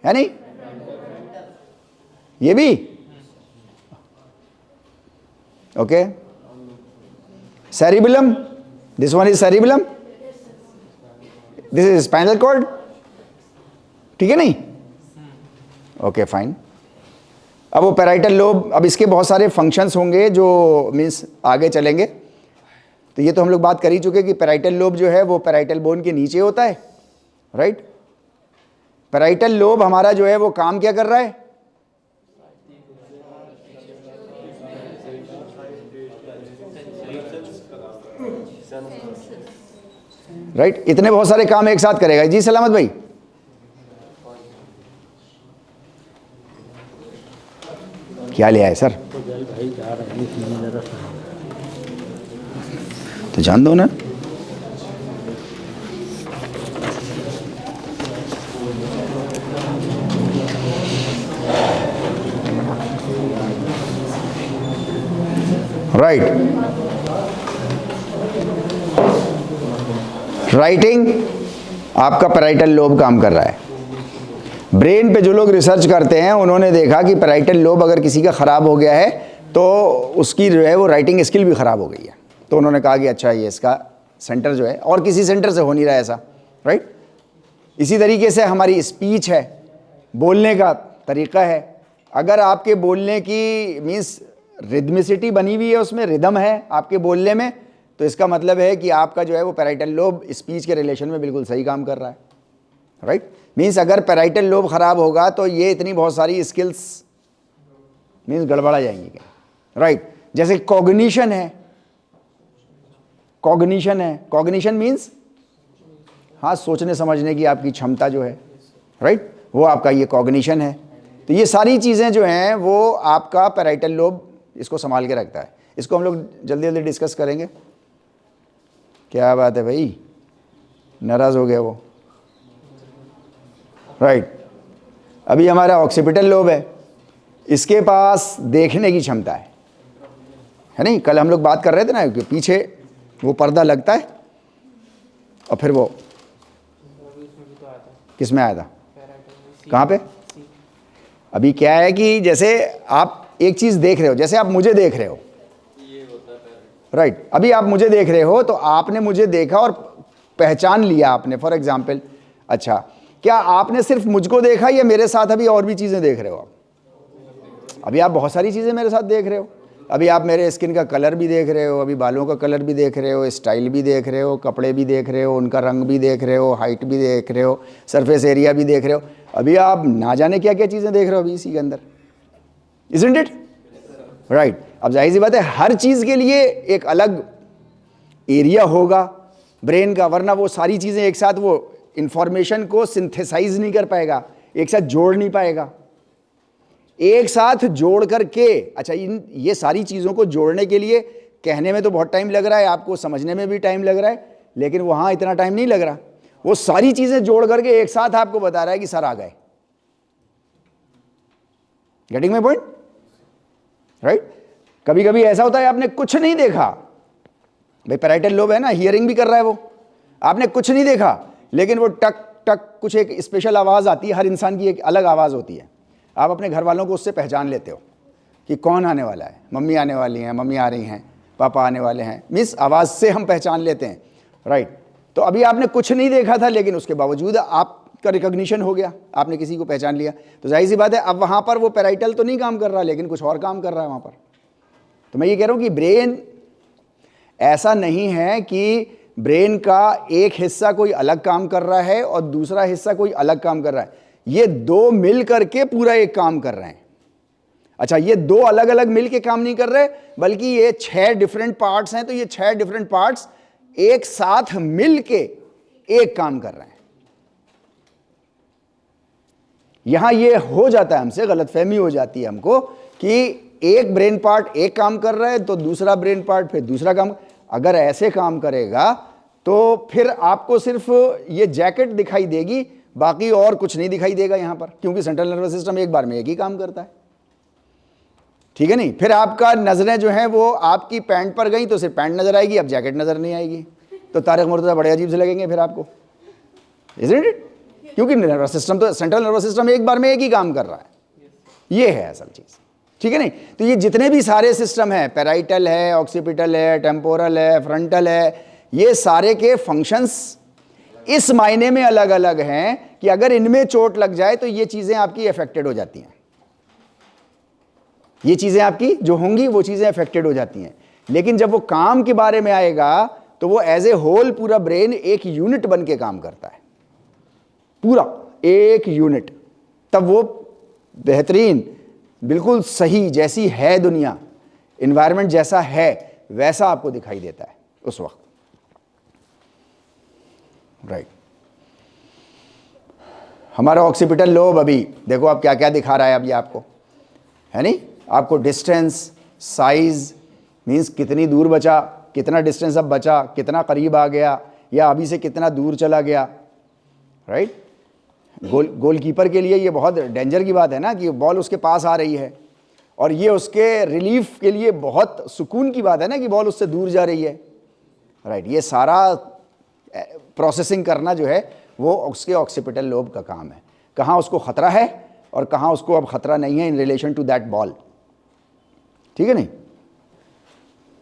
Speaker 1: है नहीं? ये भी okay. Cerebellum, this one is cerebellum, this is spinal cord, ठीक है नहीं? Okay fine. अब वो पैराइटल लोब, अब इसके बहुत सारे फंक्शंस होंगे जो मीन्स आगे चलेंगे। तो ये तो हम लोग बात कर ही चुके कि पैराइटल लोब जो है वो पैराइटल बोन के नीचे होता है, राइट। पैराइटल लोब हमारा जो है वो काम क्या कर रहा है? राइट, इतने बहुत सारे काम एक साथ करेगा। जी सलामत भाई, क्या ले आए सर? तो जान दो ना। राइट, राइटिंग आपका पैराइटल लोब काम कर रहा है। ब्रेन पे जो लोग रिसर्च करते हैं उन्होंने देखा कि पैराइटल लोब अगर किसी का ख़राब हो गया है तो उसकी जो है वो राइटिंग स्किल भी ख़राब हो गई है। तो उन्होंने कहा कि अच्छा ये इसका सेंटर जो है, और किसी सेंटर से हो नहीं रहा है ऐसा, राइट। इसी तरीके से हमारी स्पीच है, बोलने का तरीका है। अगर आपके बोलने की मीन्स रिदमिसिटी बनी हुई है, उसमें रिदम है आपके बोलने में, तो इसका मतलब है कि आपका जो है वो पैराइटल लोब स्पीच के रिलेशन में बिल्कुल सही काम कर रहा है, राइट। मीन्स अगर पैराइटल लोब ख़राब होगा तो ये इतनी बहुत सारी स्किल्स मीन्स गड़बड़ा जाएंगी क्या, राइट। जैसे कॉग्निशन है, कॉग्निशन है, कॉग्निशन मीन्स हाँ सोचने समझने की आपकी क्षमता जो है, राइट, वो आपका ये कॉग्निशन है। तो ये सारी चीज़ें जो हैं वो आपका पैराइटल लोब इसको संभाल के रखता है। इसको हम लोग जल्दी जल्दी डिस्कस करेंगे। क्या बात है भाई, नाराज़ हो गया वो, राइट। अभी हमारा ऑक्सीपिटल लोब है, इसके पास देखने की क्षमता है नहीं। कल हम लोग बात कर रहे थे ना कि पीछे वो पर्दा लगता है और फिर वो किस में आया था, कहाँ पे? अभी क्या है कि जैसे आप एक चीज़ देख रहे हो, जैसे आप मुझे देख रहे हो, राइट। अभी आप मुझे देख रहे हो तो आपने मुझे देखा और पहचान लिया आपने, फॉर एग्जाम्पल। अच्छा, क्या आपने सिर्फ मुझको देखा या मेरे साथ अभी और भी चीज़ें देख रहे हो आप? अभी आप बहुत सारी चीज़ें मेरे साथ देख रहे हो। अभी आप मेरे स्किन का कलर भी देख रहे हो, अभी बालों का कलर भी देख रहे हो, स्टाइल भी देख रहे हो, कपड़े भी देख रहे हो, उनका रंग भी देख रहे हो, हाइट भी देख रहे हो, सरफेस एरिया भी देख रहे हो। अभी आप ना जाने क्या क्या चीज़ें देख रहे हो अभी इसी के अंदर, इज़न्ट इट, राइट। अब जाहिर सी बात है हर चीज़ के लिए एक अलग एरिया होगा ब्रेन का, वरना वो सारी चीज़ें एक साथ वो इंफॉर्मेशन को सिंथेसाइज नहीं कर पाएगा, एक साथ जोड़ नहीं पाएगा। एक साथ जोड़ करके, अच्छा ये सारी चीज़ों को जोड़ने के लिए कहने में तो बहुत टाइम लग रहा है, आपको समझने में भी टाइम लग रहा है, लेकिन वहाँ इतना टाइम नहीं लग रहा। वो सारी चीज़ें जोड़ करके एक साथ आपको बता रहा है कि सर आ गए। Getting my point, right. कभी कभी ऐसा होता है आपने कुछ नहीं देखा, भाई पैराइटल लोब है ना, हियरिंग भी कर रहा है वो, आपने कुछ नहीं देखा लेकिन वो टक टक कुछ एक स्पेशल आवाज़ आती है, हर इंसान की एक अलग आवाज़ होती है। आप अपने घर वालों को उससे पहचान लेते हो कि कौन आने वाला है, मम्मी आने वाली हैं, मम्मी आ रही हैं, पापा आने वाले हैं, मीन्स आवाज़ से हम पहचान लेते हैं, राइट। तो अभी आपने कुछ नहीं देखा था लेकिन उसके बावजूद आपका रिकॉग्निशन हो गया, आपने किसी को पहचान लिया। तो जाहिर सी बात है अब वहाँ पर वो पैराइटल तो नहीं काम कर रहा लेकिन कुछ और काम कर रहा है वहाँ पर। तो मैं ये कह रहा हूँ कि ब्रेन ऐसा नहीं है कि ब्रेन का एक हिस्सा कोई अलग काम कर रहा है और दूसरा हिस्सा कोई अलग काम कर रहा है, ये दो मिल करके पूरा एक काम कर रहे हैं। अच्छा, ये दो अलग अलग मिल के काम नहीं कर रहे बल्कि ये 6 डिफरेंट पार्ट्स हैं, तो ये 6 डिफरेंट पार्ट्स एक साथ मिल के एक काम कर रहे हैं। यहां ये हो जाता है, हमसे गलतफहमी हो जाती है हमको कि एक ब्रेन पार्ट एक काम कर रहा है तो दूसरा ब्रेन पार्ट फिर दूसरा काम। अगर ऐसे काम करेगा तो फिर आपको सिर्फ ये जैकेट दिखाई देगी, बाकी और कुछ नहीं दिखाई देगा यहां पर, क्योंकि सेंट्रल नर्वस सिस्टम एक बार में एक ही काम करता है, ठीक है नहीं। फिर आपका नजरें जो हैं वो आपकी पैंट पर गई तो सिर्फ पैंट नजर आएगी, अब जैकेट नजर नहीं आएगी, तो तारक मुर्तज़ा बड़े अजीब से लगेंगे फिर आपको, इज़न्ट इट, क्योंकि नर्वस सिस्टम तो सेंट्रल नर्वस सिस्टम एक बार में एक ही काम कर रहा है। ये है असल चीज़, ठीक है नहीं। तो ये जितने भी सारे सिस्टम हैं, पैराइटल है, ऑक्सीपिटल है, टेम्पोरल है, फ्रंटल है, ये सारे के फंक्शंस इस मायने में अलग अलग हैं कि अगर इनमें चोट लग जाए तो ये चीज़ें आपकी अफेक्टेड हो जाती हैं, ये चीज़ें आपकी जो होंगी वो चीज़ें अफेक्टेड हो जाती हैं। लेकिन जब वो काम के बारे में आएगा तो वो एज ए होल पूरा ब्रेन एक यूनिट बन के काम करता है, पूरा एक यूनिट। तब वो बेहतरीन, बिल्कुल सही, जैसी है दुनिया, इन्वायरमेंट जैसा है वैसा आपको दिखाई देता है उस वक्त, राइट। हमारा ऑक्सीपिटल लोब अभी देखो आप क्या क्या दिखा रहा है अभी आपको, है नहीं? आपको डिस्टेंस, साइज, मीन्स कितनी दूर बचा, कितना डिस्टेंस अब बचा, कितना करीब आ गया, या अभी से कितना दूर चला गया, राइट। गोलकीपर के लिए ये बहुत डेंजर की बात है ना कि बॉल उसके पास आ रही है, और ये उसके रिलीफ के लिए बहुत सुकून की बात है ना कि बॉल उससे दूर जा रही है, राइट। ये सारा प्रोसेसिंग करना जो है वो उसके ऑक्सीपिटल लोब का काम है, कहाँ उसको ख़तरा है और कहाँ उसको अब ख़तरा नहीं है in relation to that ball, ठीक है नहीं,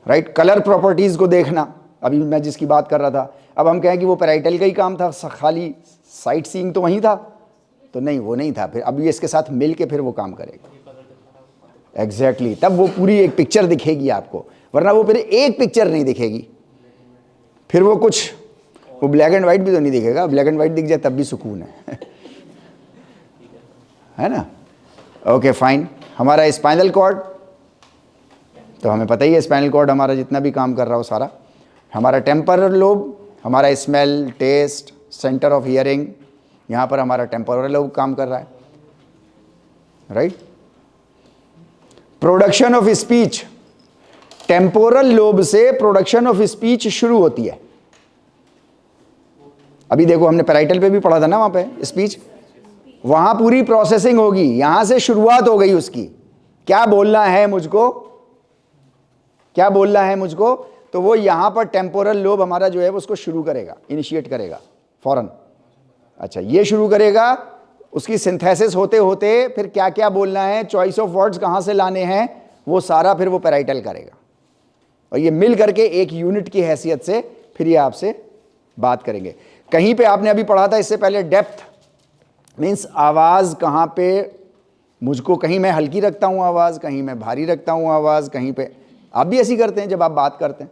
Speaker 1: राइट। कलर प्रॉपर्टीज़ को देखना, अभी मैं जिसकी बात कर रहा था, अब हम कहें कि वो पैराइटल का ही काम था, खाली साइट सीइंग तो वहीं था, तो नहीं, वो नहीं था। फिर अब ये इसके साथ मिल के फिर वो काम करेगा, एग्जैक्टली तब वो पूरी एक पिक्चर दिखेगी आपको, वरना वो फिर एक पिक्चर नहीं दिखेगी, फिर वो कुछ, वो ब्लैक एंड वाइट भी तो नहीं दिखेगा, ब्लैक एंड वाइट दिख जाए तब भी सुकून है ना। Okay fine. हमारा स्पाइनल कॉर्ड, तो हमें पता ही है स्पाइनल कॉर्ड हमारा जितना भी काम कर रहा हो सारा। हमारा टेम्पोरल लोब, हमारा smell, taste, centre of hearing, यहाँ पर हमारा टेम्पोरल लोब काम कर रहा है, right. Production of speech, temporal lobe से प्रोडक्शन ऑफ स्पीच शुरू होती है। अभी देखो हमने पैराइटल पे भी पढ़ा था ना, वहाँ पे स्पीच, वहाँ पूरी प्रोसेसिंग होगी, यहाँ से शुरुआत हो गई उसकी, क्या बोलना है मुझको, क्या बोलना है मुझको, तो वो यहाँ पर टेम्पोरल लोब हमारा जो है वो उसको शुरू करेगा, इनिशिएट करेगा फौरन। अच्छा, ये शुरू करेगा, उसकी सिंथेसिस होते होते फिर क्या क्या बोलना है, चॉइस ऑफ वर्ड्स कहाँ से लाने हैं, वो सारा फिर वो पैराइटल करेगा, और ये मिल करके एक यूनिट की हैसियत से फिर ये आपसे बात करेंगे। कहीं पे आपने अभी पढ़ा था इससे पहले डेप्थ, मीन्स आवाज़ कहाँ पे मुझको, कहीं मैं हल्की रखता हूँ आवाज़, कहीं मैं भारी रखता हूँ आवाज़, कहीं पे आप भी ऐसी करते हैं जब आप बात करते हैं,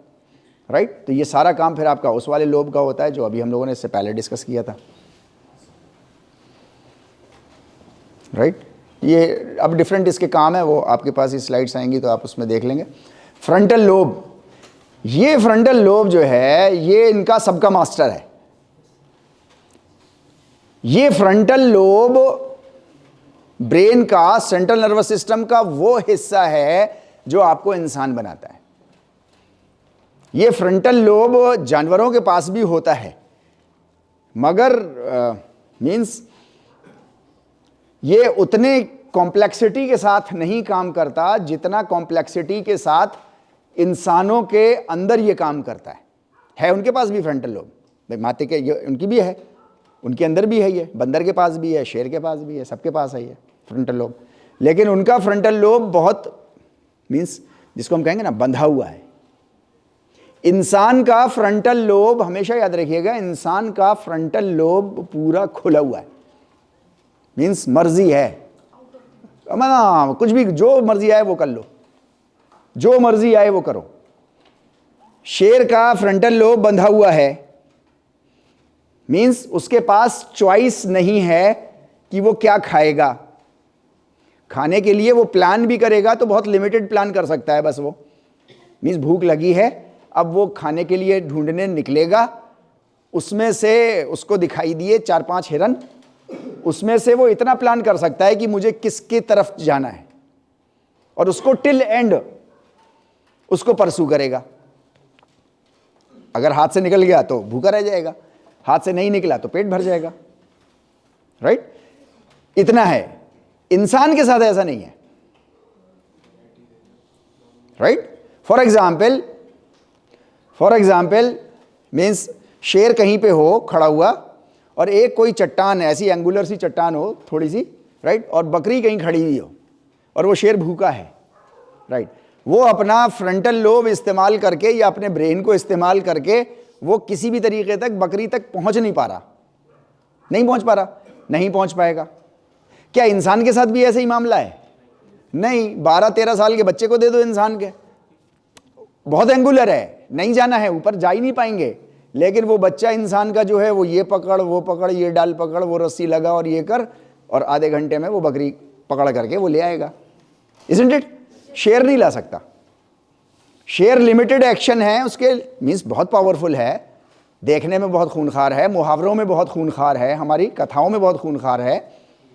Speaker 1: राइट। तो ये सारा काम फिर आपका उस वाले लोब का होता है जो अभी हम लोगों ने इससे पहले डिस्कस किया था, राइट। ये अब डिफरेंट इसके काम है, वो आपके पास ये स्लाइड्स आएंगी तो आप उसमें देख लेंगे। फ्रंटल लोब, ये फ्रंटल लोब जो है ये इनका सबका मास्टर है। ये फ्रंटल लोब ब्रेन का, सेंट्रल नर्वस सिस्टम का वो हिस्सा है जो आपको इंसान बनाता है। ये फ्रंटल लोब जानवरों के पास भी होता है, मगर मीन्स ये उतने कॉम्प्लेक्सिटी के साथ नहीं काम करता जितना कॉम्प्लेक्सिटी के साथ इंसानों के अंदर ये काम करता है उनके पास भी फ्रंटल लोब, माते के ये उनकी भी है, उनके अंदर भी है, ये बंदर के पास भी है, शेर के पास भी है, सबके पास है ये फ्रंटल लोब। लेकिन उनका फ्रंटल लोब बहुत, मीन्स जिसको हम कहेंगे ना, बंधा हुआ है। इंसान का फ्रंटल लोब, हमेशा याद रखिएगा, इंसान का फ्रंटल लोब पूरा खुला हुआ है, मीन्स मर्जी है, कुछ भी जो मर्जी आए वो कर लो, जो मर्जी आए वो करो। शेर का फ्रंटल लोब बंधा हुआ है, मीन्स उसके पास चॉइस नहीं है कि वो क्या खाएगा। खाने के लिए वो प्लान भी करेगा तो बहुत लिमिटेड प्लान कर सकता है, बस वो मीन्स भूख लगी है, अब वो खाने के लिए ढूंढने निकलेगा, उसमें से उसको दिखाई दिए 4-5 हिरन, उसमें से वो इतना प्लान कर सकता है कि मुझे किसकी तरफ जाना है, और उसको टिल एंड उसको परसू करेगा। अगर हाथ से निकल गया तो भूखा रह जाएगा, हाथ से नहीं निकला तो पेट भर जाएगा, राइट। इतना है। इंसान के साथ ऐसा नहीं है, राइट। फॉर एग्जाम्पल मीन्स शेर कहीं पे हो खड़ा हुआ, और एक कोई चट्टान, ऐसी एंगुलर सी चट्टान हो थोड़ी सी, राइट, और बकरी कहीं खड़ी हुई हो, और वो शेर भूखा है, राइट। वो अपना फ्रंटल लोब इस्तेमाल करके या अपने ब्रेन को इस्तेमाल करके वो किसी भी तरीके तक बकरी तक पहुंच नहीं पा रहा, नहीं पहुंच पाएगा। क्या इंसान के साथ भी ऐसे ही मामला है? नहीं, 12-13 साल के बच्चे को दे दो इंसान के, बहुत एंगुलर है, नहीं जाना है, ऊपर जा ही नहीं पाएंगे। लेकिन वो बच्चा इंसान का जो है वो ये पकड़, वो पकड़, ये डाल पकड़, वो रस्सी लगा और ये कर, और आधे घंटे में वो बकरी पकड़ करके वो ले आएगा। Isn't it? शेर नहीं ला सकता। शेर लिमिटेड एक्शन है उसके, मीन्स बहुत पावरफुल है, देखने में बहुत खूनखार है, मुहावरों में बहुत खूनखार है, हमारी कथाओं में बहुत खूनखार है,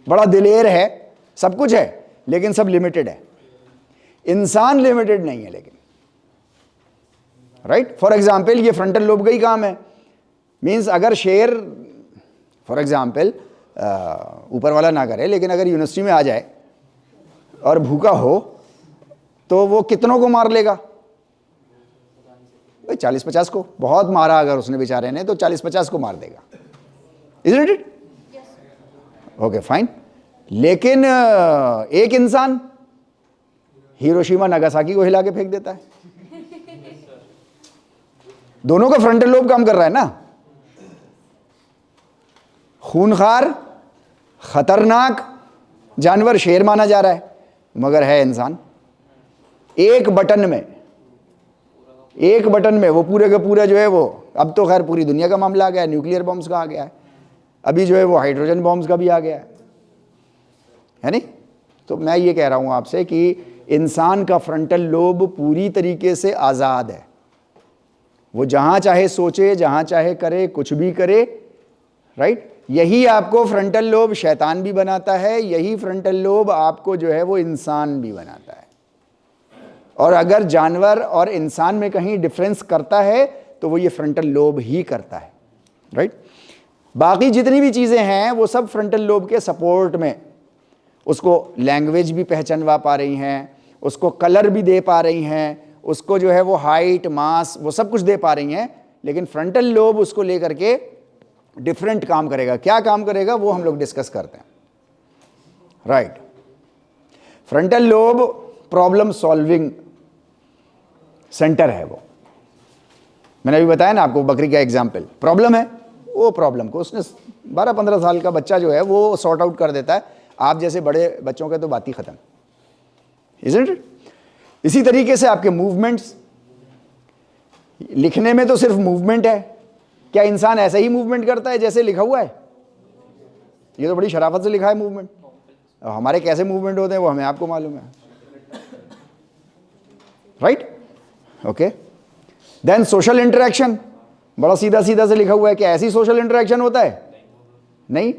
Speaker 1: बड़ा दिलेर है, सब कुछ है, लेकिन सब लिमिटेड है। इंसान लिमिटेड नहीं है लेकिन, राइट? फॉर एग्जाम्पल ये फ्रंटल लोब का ही काम है। मीन्स अगर शेर फॉर एग्जाम्पल ऊपर वाला ना करे, लेकिन अगर यूनिवर्सिटी में आ जाए और भूखा हो तो वो कितनों को मार लेगा? 40-50 को, बहुत मारा अगर उसने बेचारे ने तो 40-50 को मार देगा। Isn't it? Okay fine. लेकिन एक इंसान हिरोशिमा नागासाकी को हिला के फेंक देता है। दोनों का फ्रंटल लोब काम कर रहा है ना। खूनखार खतरनाक जानवर शेर माना जा रहा है, मगर है इंसान। एक बटन में वो पूरे का पूरा जो है वो, अब तो खैर पूरी दुनिया का मामला आ गया है, न्यूक्लियर बॉम्ब्स का आ गया है, अभी जो है वो हाइड्रोजन बॉम्ब्स का भी आ गया है नहीं? तो मैं ये कह रहा हूं आपसे कि इंसान का फ्रंटल लोब पूरी तरीके से आज़ाद है। वो जहां चाहे सोचे, जहां चाहे करे, कुछ भी करे, राइट? यही आपको फ्रंटल लोब शैतान भी बनाता है, यही फ्रंटल लोब आपको जो है वो इंसान भी बनाता है। और अगर जानवर और इंसान में कहीं डिफरेंस करता है तो वो ये फ्रंटल लोब ही करता है, राइट? बाकी जितनी भी चीज़ें हैं वो सब फ्रंटल लोब के सपोर्ट में, उसको लैंग्वेज भी पहचानवा पा रही हैं, उसको कलर भी दे पा रही हैं, उसको जो है वो हाइट, मास, वो सब कुछ दे पा रही हैं, लेकिन फ्रंटल लोब उसको लेकर के डिफरेंट काम करेगा। क्या काम करेगा वो हम लोग डिस्कस करते हैं, right? Frontal lobe problem solving centre है। वो मैंने अभी बताया ना आपको, बकरी का एग्जाम्पल, प्रॉब्लम है, वो प्रॉब्लम को उसने 12-15 साल का बच्चा जो है वो सॉर्ट आउट कर देता है। आप जैसे बड़े बच्चों के तो बात ही खत्म। Isn't it? इसी तरीके से आपके मूवमेंट्स, लिखने में तो सिर्फ मूवमेंट है, क्या इंसान ऐसे ही मूवमेंट करता है जैसे लिखा हुआ है? ये तो बड़ी शराफत से लिखा है मूवमेंट। हमारे कैसे मूवमेंट होते हैं वो हमें आपको मालूम है, right? Okay, then social interaction, बड़ा सीधा सीधा से लिखा हुआ है। क्या ऐसी सोशल इंटरेक्शन होता है? नहीं,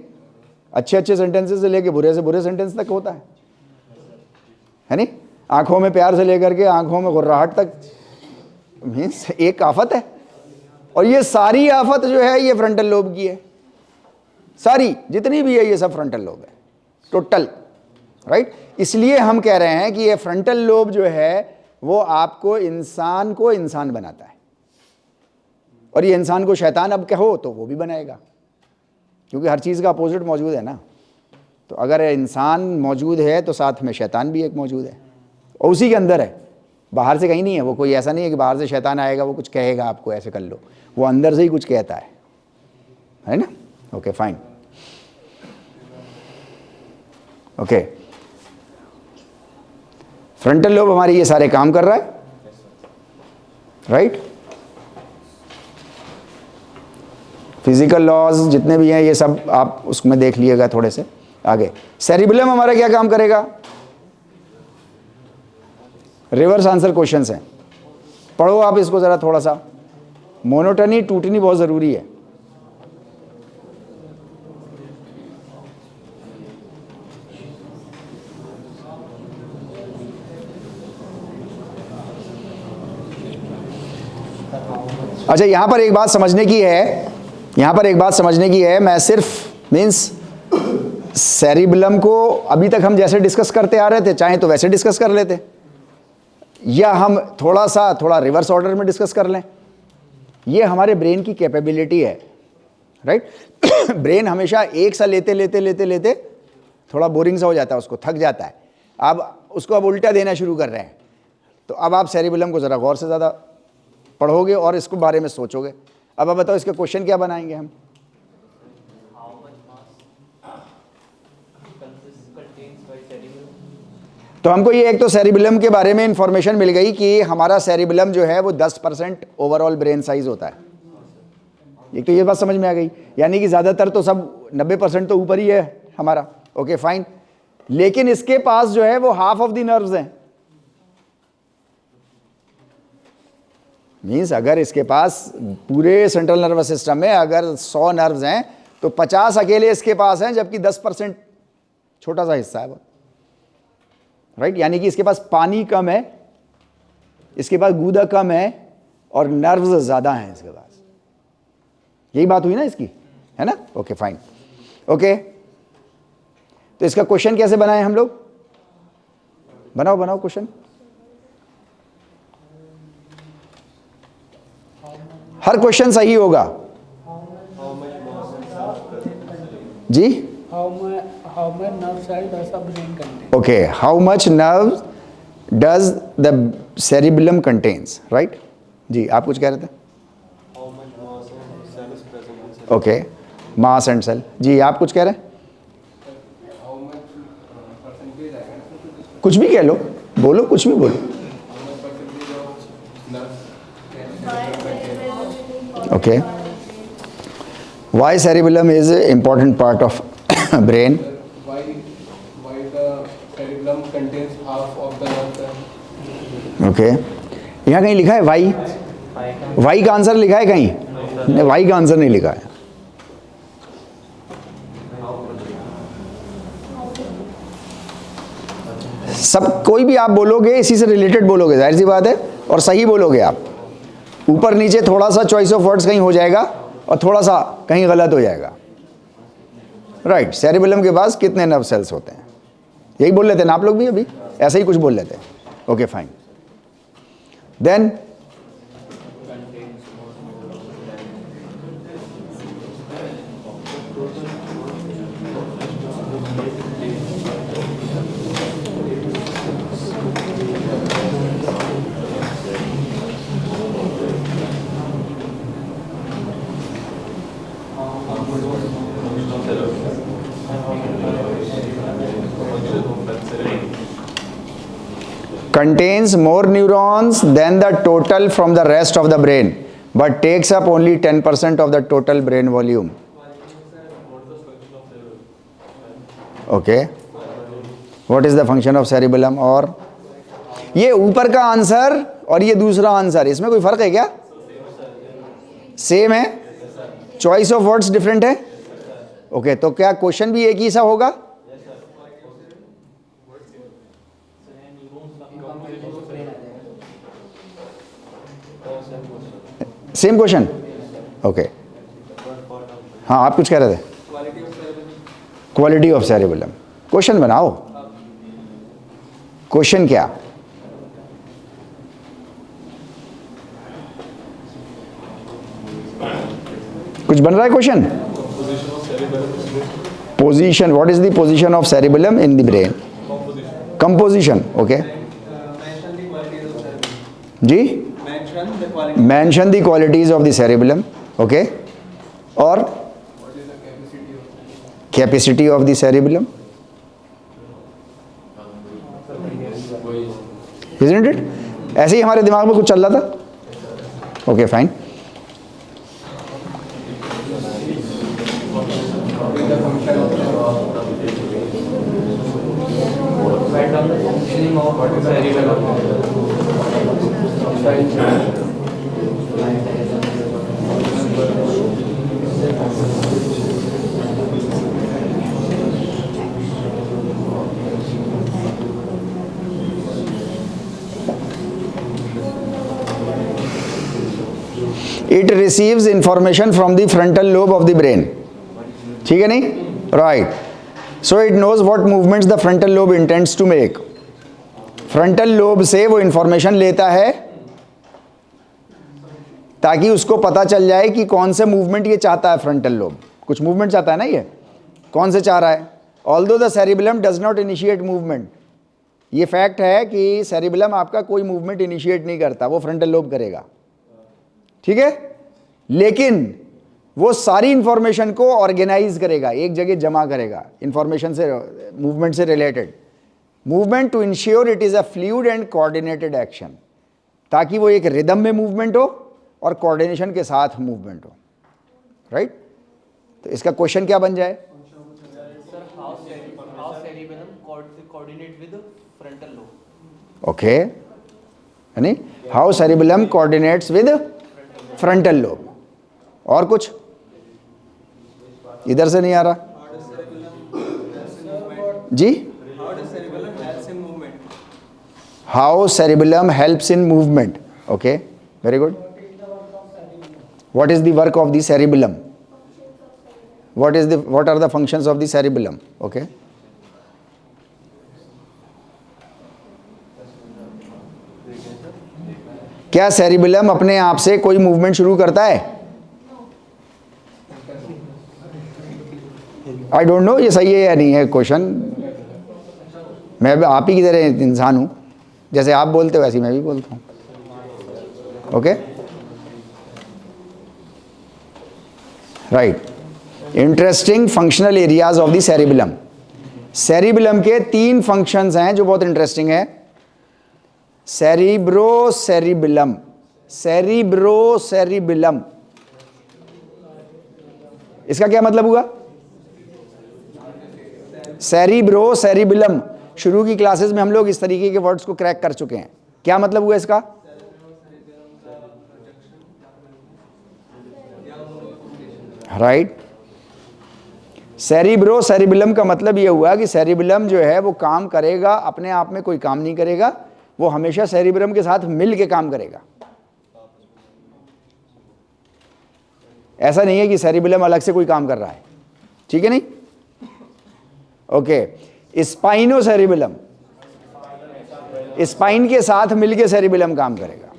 Speaker 1: अच्छे अच्छे सेंटेंसेस से लेके बुरे से बुरे सेंटेंस तक होता है नहीं? आंखों में प्यार से लेकर के आंखों में गुर्राहट तक, मीन्स एक आफत है। और ये सारी आफत जो है ये फ्रंटल लोब की है, सारी जितनी भी है ये सब फ्रंटल लोब है, टोटल, राइट? इसलिए हम कह रहे हैं कि ये फ्रंटल लोब जो है वो आपको इंसान बनाता है, और ये इंसान को शैतान अब कहो तो वो भी बनाएगा, क्योंकि हर चीज़ का अपोजिट मौजूद है ना। तो अगर इंसान मौजूद है तो साथ में शैतान भी एक मौजूद है, और उसी के अंदर है, बाहर से कहीं नहीं है। वो कोई ऐसा नहीं है कि बाहर से शैतान आएगा वो कुछ कहेगा आपको ऐसे कर लो, वो अंदर से ही कुछ कहता है ना? Okay fine. Okay, frontal lobe हमारी ये सारे काम कर रहा है, राइट? फिजिकल लॉज जितने भी हैं ये सब आप उसमें देख लीजिएगा थोड़े से आगे। सेरिबेलम हमारा क्या काम करेगा? रिवर्स आंसर क्वेश्चंस हैं, पढ़ो आप इसको ज़रा थोड़ा सा। मोनोटनी टूटनी बहुत ज़रूरी है। अच्छा, यहां पर एक बात समझने की है, मैं सिर्फ मीन्स सेरिबेलम को अभी तक हम जैसे डिस्कस करते आ रहे थे, चाहे तो वैसे डिस्कस कर लेते, या हम थोड़ा रिवर्स ऑर्डर में डिस्कस कर लें। ये हमारे ब्रेन की कैपेबिलिटी है, राइट? ब्रेन हमेशा एक सा लेते थोड़ा बोरिंग सा हो जाता है, उसको थक जाता है। अब उसको अब उल्टा देना शुरू कर रहे हैं। तो अब आप सेरिबेलम को ज़रा गौर से ज़्यादा पढ़ोगे और इसको बारे में सोचोगे। अब बताओ इसके क्वेश्चन क्या बनाएंगे हम? तो हमको ये एक तो सेरिबेलम के बारे में इंफॉर्मेशन मिल गई कि हमारा सेरिबेलम जो है वो 10% ओवरऑल ब्रेन साइज होता है। एक तो ये बात समझ में आ गई, यानी कि ज़्यादातर तो सब 90% तो ऊपर ही है हमारा। ओके फाइन, लेकिन इसके पास जो है वो हाफ ऑफ द नर्व्स हैं। मीन्स अगर इसके पास पूरे सेंट्रल नर्वस सिस्टम में अगर 100 नर्व्स हैं तो 50 अकेले इसके पास हैं, जबकि 10% छोटा सा हिस्सा है वो, राइट। यानी कि इसके पास पानी कम है, इसके पास गूदा कम है और नर्व्स ज़्यादा हैं इसके पास। यही बात हुई ना इसकी, है ना। Okay fine. ओके, तो इसका क्वेश्चन कैसे बनाएं हम लोग? बनाओ क्वेश्चन। हर क्वेश्चन सही होगा जी।
Speaker 6: How much nerve cell does the brain contain?
Speaker 1: Okay, how much nerve does the cerebellum contains, right जी। आप कुछ कह रहे थे? Okay, mass and cell. जी आप कुछ कह रहे हैं? कुछ भी कह लो, बोलो, कुछ भी बोलो। Okay, why cerebellum is an important part of brain?
Speaker 7: Why the cerebellum contains half of the nerve cell?
Speaker 1: Okay, यहाँ कहीं लिखा है वाई? वाई का आंसर लिखा है कहीं? नहीं, वाई का आंसर नहीं लिखा है। सब कोई भी आप बोलोगे इसी से रिलेटेड बोलोगे, जाहिर सी बात है, और सही बोलोगे आप। ऊपर नीचे थोड़ा सा चॉइस ऑफ वर्ड्स कहीं हो जाएगा और थोड़ा सा कहीं गलत हो जाएगा, राइट। सेरिबेलम के पास कितने नर्व सेल्स होते हैं? यही बोल लेते हैं ना आप लोग भी, अभी ऐसे ही कुछ बोल लेते हैं। Okay fine, then contains more neurons than the total from the rest of the brain, but takes up only 10% of the total brain volume. Okay, what is the function of cerebellum? और ये ऊपर का answer और ये दूसरा answer, इसमें कोई फर्क है क्या? सेम है, चॉइस ऑफ वर्ड्स डिफरेंट है। ओके, तो क्या क्वेश्चन भी एक ही सा होगा? Same question. ओके, हाँ आप कुछ कह रहे थे? Quality of cerebellum. क्वेश्चन बनाओ, क्वेश्चन क्या? कुछ बन रहा है question? Position, what is the position of cerebellum in the brain? Composition. Okay जी, mention the qualities of the cerebellum. Okay, or capacity of the cerebellum, isn't it? ऐसे ही हमारे दिमाग में कुछ चल रहा था। Okay fine, it receives information from the frontal lobe of the brain. ठीक है नहीं? Right. So it knows what movements the frontal lobe intends to make. Frontal lobe से वो इंफॉर्मेशन लेता है ताकि उसको पता चल जाए कि कौन से मूवमेंट ये चाहता है। फ्रंटल लोब कुछ मूवमेंट चाहता है ना, ये कौन से चाह रहा है? Although the cerebellum does not initiate movement, ये फैक्ट है कि सेरिबेलम आपका कोई मूवमेंट इनिशिएट नहीं करता, वो फ्रंटल लोब करेगा, ठीक है। लेकिन वो सारी इंफॉर्मेशन को ऑर्गेनाइज करेगा, एक जगह जमा करेगा, इंफॉर्मेशन से, मूवमेंट से related. Movement to ensure it is a fluid and coordinated action, ताकि वो एक रिदम में मूवमेंट हो और कोऑर्डिनेशन के साथ मूवमेंट हो, राइट। तो इसका क्वेश्चन क्या बन जाए?
Speaker 5: Sir how cerebellum coordinate with frontal lobe.
Speaker 1: Okay, यानी how cerebellum coordinates with frontal lobe. और कुछ इधर से नहीं आ रहा जी? How cerebellum helps in movement. Okay, very good. What is the work of the cerebellum? What are the functions of the cerebellum? Okay. क्या cerebellum अपने आप से कोई मूवमेंट शुरू करता है? आई डोंट नो ये सही है या नहीं है क्वेश्चन। मैं आप ही की तरह इंसान हूं, जैसे आप बोलते हो वैसे मैं भी बोलता हूं। Okay, right. Interesting functional areas of the cerebellum. Cerebellum के 3 फंक्शंस हैं जो बहुत इंटरेस्टिंग है। सेरिब्रोसेरिबेलम, सेरिब्रोसेरिबेलम, इसका क्या मतलब हुआ? सेरिब्रोसेरिबेलम, शुरू की क्लासेस में हम लोग इस तरीके के वर्ड्स को क्रैक कर चुके हैं। क्या मतलब हुआ इसका? राइट। सेरिब्रोसेरिबेलम का मतलब यह हुआ कि सेरिबेलम जो है वो काम करेगा, अपने आप में कोई काम नहीं करेगा, वो हमेशा सेरिब्रम के साथ मिल के काम करेगा। ऐसा नहीं है कि सेरिबेलम अलग से कोई काम कर रहा है, ठीक है नहीं? ओके, स्पाइनो सेरिबेलम, स्पाइन के साथ मिलके सेरिबेलम काम करेगा।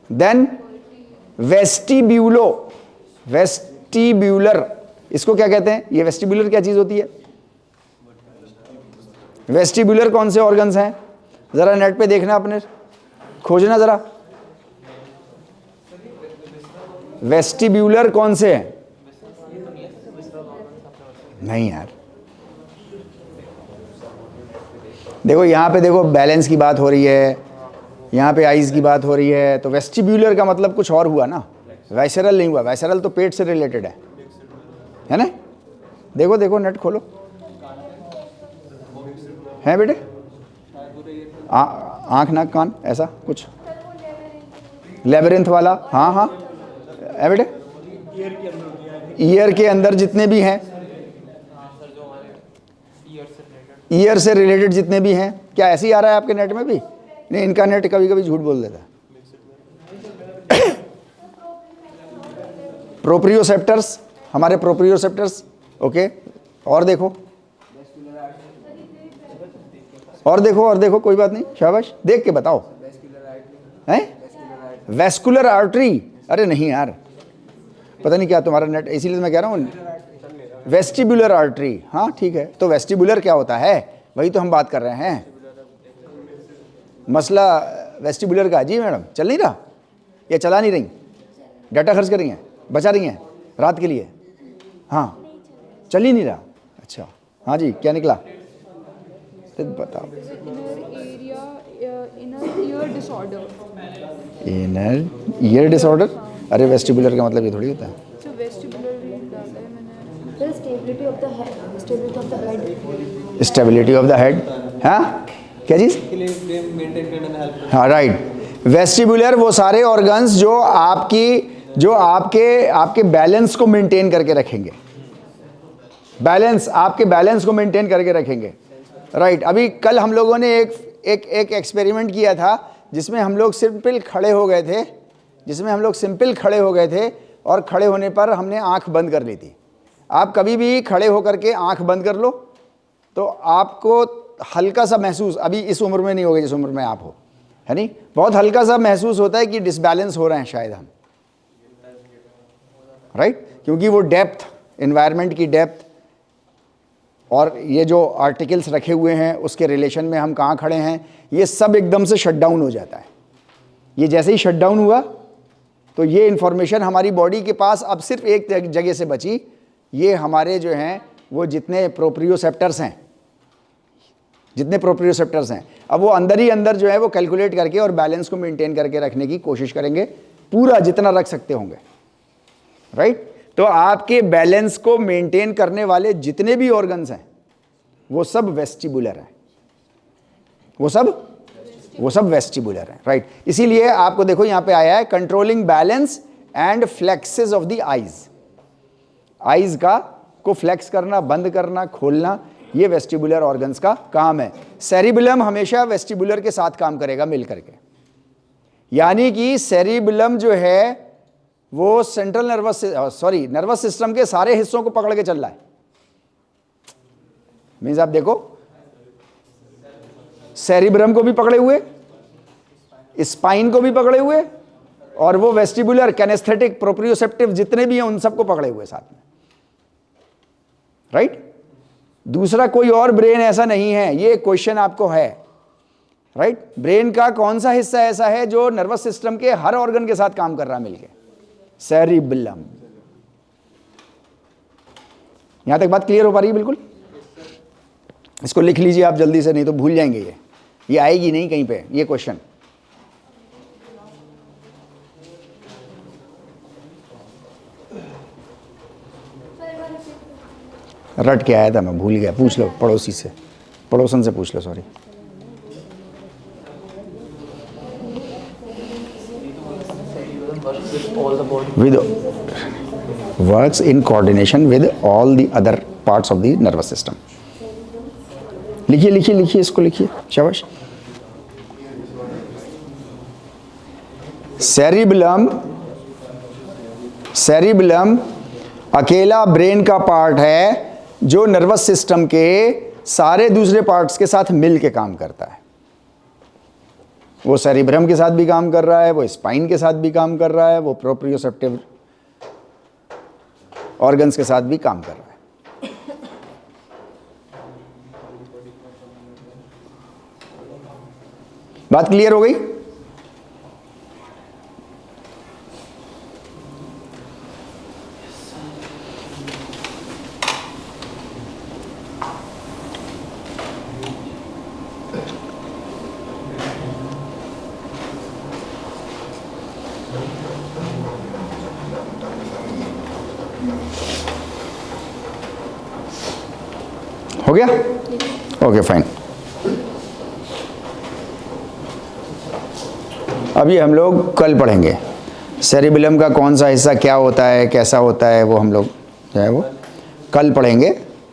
Speaker 1: देन वेस्टिब्यूलो, वेस्टिब्यूलर, इसको क्या कहते हैं? ये वेस्टिब्यूलर क्या चीज होती है? वेस्टिब्यूलर कौन से ऑर्गन्स हैं? जरा नेट पे देखना, अपने खोजना जरा, वेस्टिब्यूलर कौन से हैं? नहीं यार, देखो यहां पे देखो, बैलेंस की बात हो रही है, यहाँ पे आइज की बात हो रही है, तो वेस्टिब्यूलर का मतलब कुछ और हुआ ना, वाइसरल नहीं हुआ। वाइसरल तो पेट से रिलेटेड है ना? देखो देखो, नेट खोलो, है बेटे? आंख नाक कान ऐसा कुछ लेबरिंथ वाला? हाँ हाँ है बेटे। ईयर के अंदर जितने भी हैं, ईयर से रिलेटेड जितने भी हैं, क्या ऐसे ही आ रहा है आपके नेट में भी? नहीं, इनका नेट कभी कभी झूठ बोल देता है। प्रोप्रियोसेप्टर्स, हमारे प्रोप्रियोसेप्टर्स। ओके, और देखो, और देखो, और देखो, कोई बात नहीं, शाबाश, देख के बताओ। हैं? Vascular artery? अरे नहीं यार, पता नहीं क्या तुम्हारा नेट, इसीलिए मैं कह रहा हूँ वेस्टिब्यूलर आर्टरी। हाँ ठीक है, तो वेस्टिब्यूलर क्या होता है, वही तो हम बात कर रहे हैं। मसला वेस्टिब्यूलर का जी मैडम, चल नहीं रहा या चला नहीं रही? डाटा खर्च कर रही हैं, बचा रही हैं रात के लिए? हाँ, चल ही नहीं रहा। अच्छा, हाँ जी, क्या निकला? तो बताओ। Inner ear disorder? अरे वेस्टिब्यूलर का मतलब ये थोड़ी होता है। स्टेबिलिटी ऑफ द हेड, हाँ क्या चीज? हाँ राइट। वेस्टिब्यूलर वो सारे ऑर्गन्स जो आपके बैलेंस को मेंटेन करके रखेंगे, आपके बैलेंस को मेंटेन करके रखेंगे। राइट। अभी कल हम लोगों ने एक एक्सपेरिमेंट किया था जिसमें हम लोग सिंपल खड़े हो गए थे, और खड़े होने पर हमने आंख बंद कर ली थी। आप कभी भी खड़े होकर के आंख बंद कर लो तो आपको हल्का सा महसूस, अभी इस उम्र में नहीं होगा जिस उम्र में आप हो, है नहीं, बहुत हल्का सा महसूस होता है कि डिसबैलेंस हो रहे हैं शायद हम, राइट। क्योंकि वो डेप्थ, एनवायरनमेंट की डेप्थ और ये जो आर्टिकल्स रखे हुए हैं उसके रिलेशन में हम कहाँ खड़े हैं, ये सब एकदम से शट डाउन हो जाता है। ये जैसे ही शट डाउन हुआ तो ये इन्फॉर्मेशन हमारी बॉडी के पास अब सिर्फ एक जगह से बची, ये हमारे जो हैं वो जितने प्रोप्रियोसेप्टर्स हैं जितने प्रोप्रियोसेप्टर्स हैं। अब वो अंदर ही अंदर जो है वो कैलकुलेट करके और बैलेंस को मेंटेन करके रखने की कोशिश करेंगे, पूरा जितना रख सकते होंगे, राइट। तो आपके बैलेंस को मेंटेन करने वाले जितने भी ऑर्गन्स हैं वो सब वेस्टिबुलर हैं, वो सब वेस्टिबुलर हैं, राइट। इसीलिए आपको देखो यहां पे आया है controlling balance and flexes of the eyes. Eyes को फ्लेक्स करना, बंद करना, खोलना, ये वेस्टिबुलर ऑर्गन्स का काम है। सेरिबेलम हमेशा वेस्टिबुलर के साथ काम करेगा मिल करके, यानी कि सेरिबेलम जो है वो सेंट्रल नर्वस सिस्टम के सारे हिस्सों को पकड़ के चल रहा है। मीन्स आप देखो सेरिब्रम को भी पकड़े हुए, स्पाइन को भी पकड़े हुए, और वो वेस्टिबुलर, कैनेस्थेटिक, प्रोप्रियोसेप्टिव जितने भी हैं उन सबको पकड़े हुए साथ में, राइट। दूसरा कोई और ब्रेन ऐसा नहीं है, ये क्वेश्चन आपको है, राइट। ब्रेन का कौन सा हिस्सा ऐसा है जो नर्वस सिस्टम के हर ऑर्गन के साथ काम कर रहा है मिलके? सेरिबेलम। यहां तक बात क्लियर हो पा रही है? बिल्कुल। इसको लिख लीजिए आप जल्दी से, नहीं तो भूल जाएंगे, ये आएगी नहीं कहीं पे ये क्वेश्चन। रट के आया था मैं, भूल गया, पूछ लो पड़ोसी से, पड़ोसन से पूछ लो, sorry. with works in coordination with all the other parts of the nervous system. लिखिए लिखिए लिखिए, इसको लिखिए, शाबाश। सेरिबेलम अकेला ब्रेन का पार्ट है जो नर्वस सिस्टम के सारे दूसरे पार्ट्स के साथ मिल के काम करता है। वो सेरिब्रम के साथ भी काम कर रहा है, वो स्पाइन के साथ भी काम कर रहा है, वो प्रोप्रियोसेप्टिव ऑर्गन्स के साथ भी काम कर रहा है। बात क्लियर हो गई? हो गया? Okay fine. अभी हम लोग कल पढ़ेंगे सेरिबेलम का कौन सा हिस्सा क्या होता है, कैसा होता है, वो हम लोग जो है वो कल पढ़ेंगे।